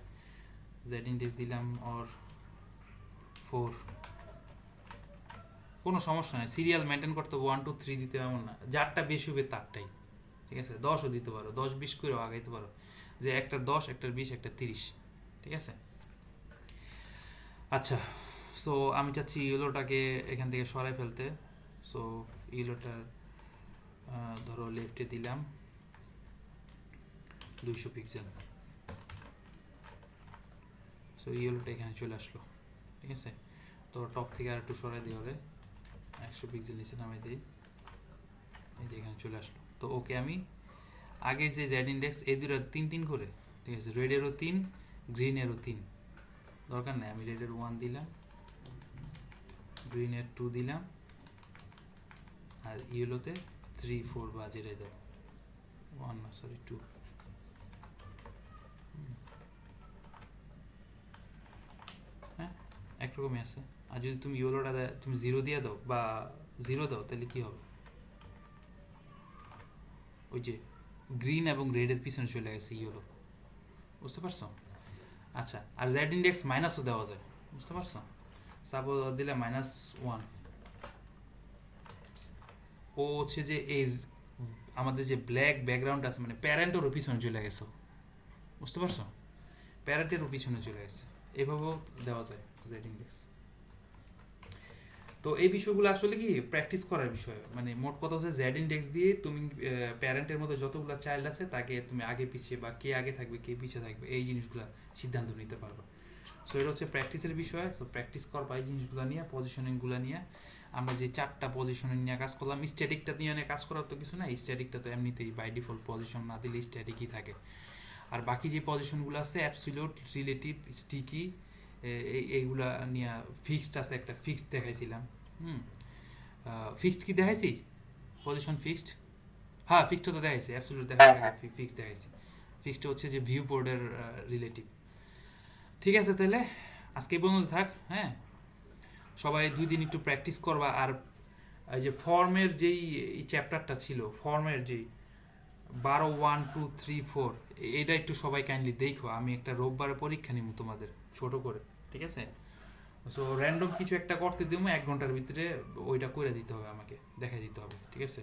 জেড ইন্ডেক্স দিলাম ওর 4, কোনো সমস্যা নেই, সিরিয়াল মেনটেন করতে 1 2 3 দিতে এমন না, যারটা বেশি হবে তারটাই, ঠিক আছে। 10ও দিতে পারো, 10-20 করেও আগাইতে পারো, যে একটা 10, একটা 20, একটা 30, ঠিক আছে। আচ্ছা, সো আমি চাচ্ছি ইয়েলোটাকে এখান থেকে সরাই ফেলতে। সো ইয়েলোটার ধরো লেফটে দিলাম 200 পিক্সেল। সো ইয়েলোটা এখানে চলে আসলো, ঠিক আছে। তো টপ থেকে আর একটু সরাই দিয়ে হবে, 100 পিক্সেল নিচে নামাই দিই, এই যে এখানে চলে আসলো। তো ওকে আমি আগের যে জেড ইন্ডেক্স, এই দুটো 3 করে, ঠিক আছে, রেডেরও 3, গ্রিনেরও 3, দরকার নেই, আমি রেডের 1 দিলাম, গ্রিনের 2 দিলাম, আর ইয়েলোতে 3 4 বা যেটাই দাও, 1 না সরি 2, হ্যাঁ, একরকমই আছে। আর যদি তুমি ইয়েলোটা তুমি 0 দিয়ে দাও বা 0 দাও, তাহলে কি হবে? ওই যে গ্রিন এবং রেডের পিছনে চলে গেছে ইয়েলো, বুঝতে পারছো? আচ্ছা, আর জেড ইন্ডেক্স মাইনাসও দেওয়া যায়, বুঝতে পারছো? সাপোজ দিলে -1, ও হচ্ছে যে এই আমাদের যে ব্ল্যাক ব্যাকগ্রাউন্ড আছে, মানে প্যারেন্টেরও পিছনে চলে গেছে, বুঝতে পারছো? প্যারেন্টেরও পিছনে চলে গেছে, এভাবেও দেওয়া যায় জেড ইন্ডেক্স। তো এই বিষয়গুলো আসলে কি প্র্যাকটিস করার বিষয়, মানে মোট কথা হচ্ছে জেড ইন্ডেক্স দিয়ে তুমি প্যারেন্টের মধ্যে যতগুলো চাইল্ড আছে তাকে তুমি আগে পিছিয়ে বা কে আগে থাকবে কে পিছিয়ে থাকবে এই জিনিসগুলো সিদ্ধান্ত নিতে পারবে। সো এটা হচ্ছে প্র্যাকটিসের বিষয়। সো প্র্যাকটিস করবা এই জিনিসগুলো নিয়ে, পজিশনিংগুলো নিয়ে। আমরা যে 4টা পজিশনিং নিয়ে কাজ করলাম, স্ট্যাটিকটা নিয়ে কাজ করার তো কিছু না, স্ট্যাটিকটা তো এমনিতেই বাই ডিফল্ট পজিশন না দিলে স্ট্যাটিকই থাকে। আর বাকি যে পজিশনগুলো আছে অ্যাবসলিউট, রিলেটিভ, স্টিকি, এইগুলা নিয়ে ফিক্সড আছে, একটা ফিক্সড দেখাইছিলাম। ফিক্সড কি দেখাইছি? পজিশন ফিক্সড, হ্যাঁ ফিক্সড তো দেখাইছি, অ্যাবসলিউট দেখাইছি, ফিক্সড দেখাইছি। ফিক্সড হচ্ছে যে ভিউ বোর্ডের রিলেটিভ। ঠিক আছে, তাহলে আজকে এই পর্যন্ত থাক, হ্যাঁ। সবাই 2 দিন একটু প্র্যাকটিস করবা। আর এই যে ফর্মের যেই চ্যাপ্টারটা ছিল, ফর্মের যেই 12 1 2 3 4 এটা একটু সবাই কাইন্ডলি দেখো, আমি একটা রোববারে পরীক্ষা নিব তোমাদের ছোট করে, ঠিক আছে? সো র্যান্ডম কিছু একটা করতে দেবো 1 ঘন্টার ভিতরে, ওইটা করে দিতে হবে আমাকে, দেখা দিতে হবে, ঠিক আছে?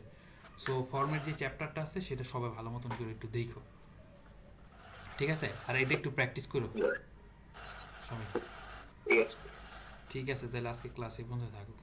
সো ফর্মের যে চ্যাপ্টারটা আছে সেটা সবাই ভালো মতন করে একটু দেখো, ঠিক আছে? আর এটা একটু প্র্যাকটিস করো সবাই। ঠিক আছে। ঠিক আছে, তাহলে আজকে ক্লাসে বন্ধ থাকুক।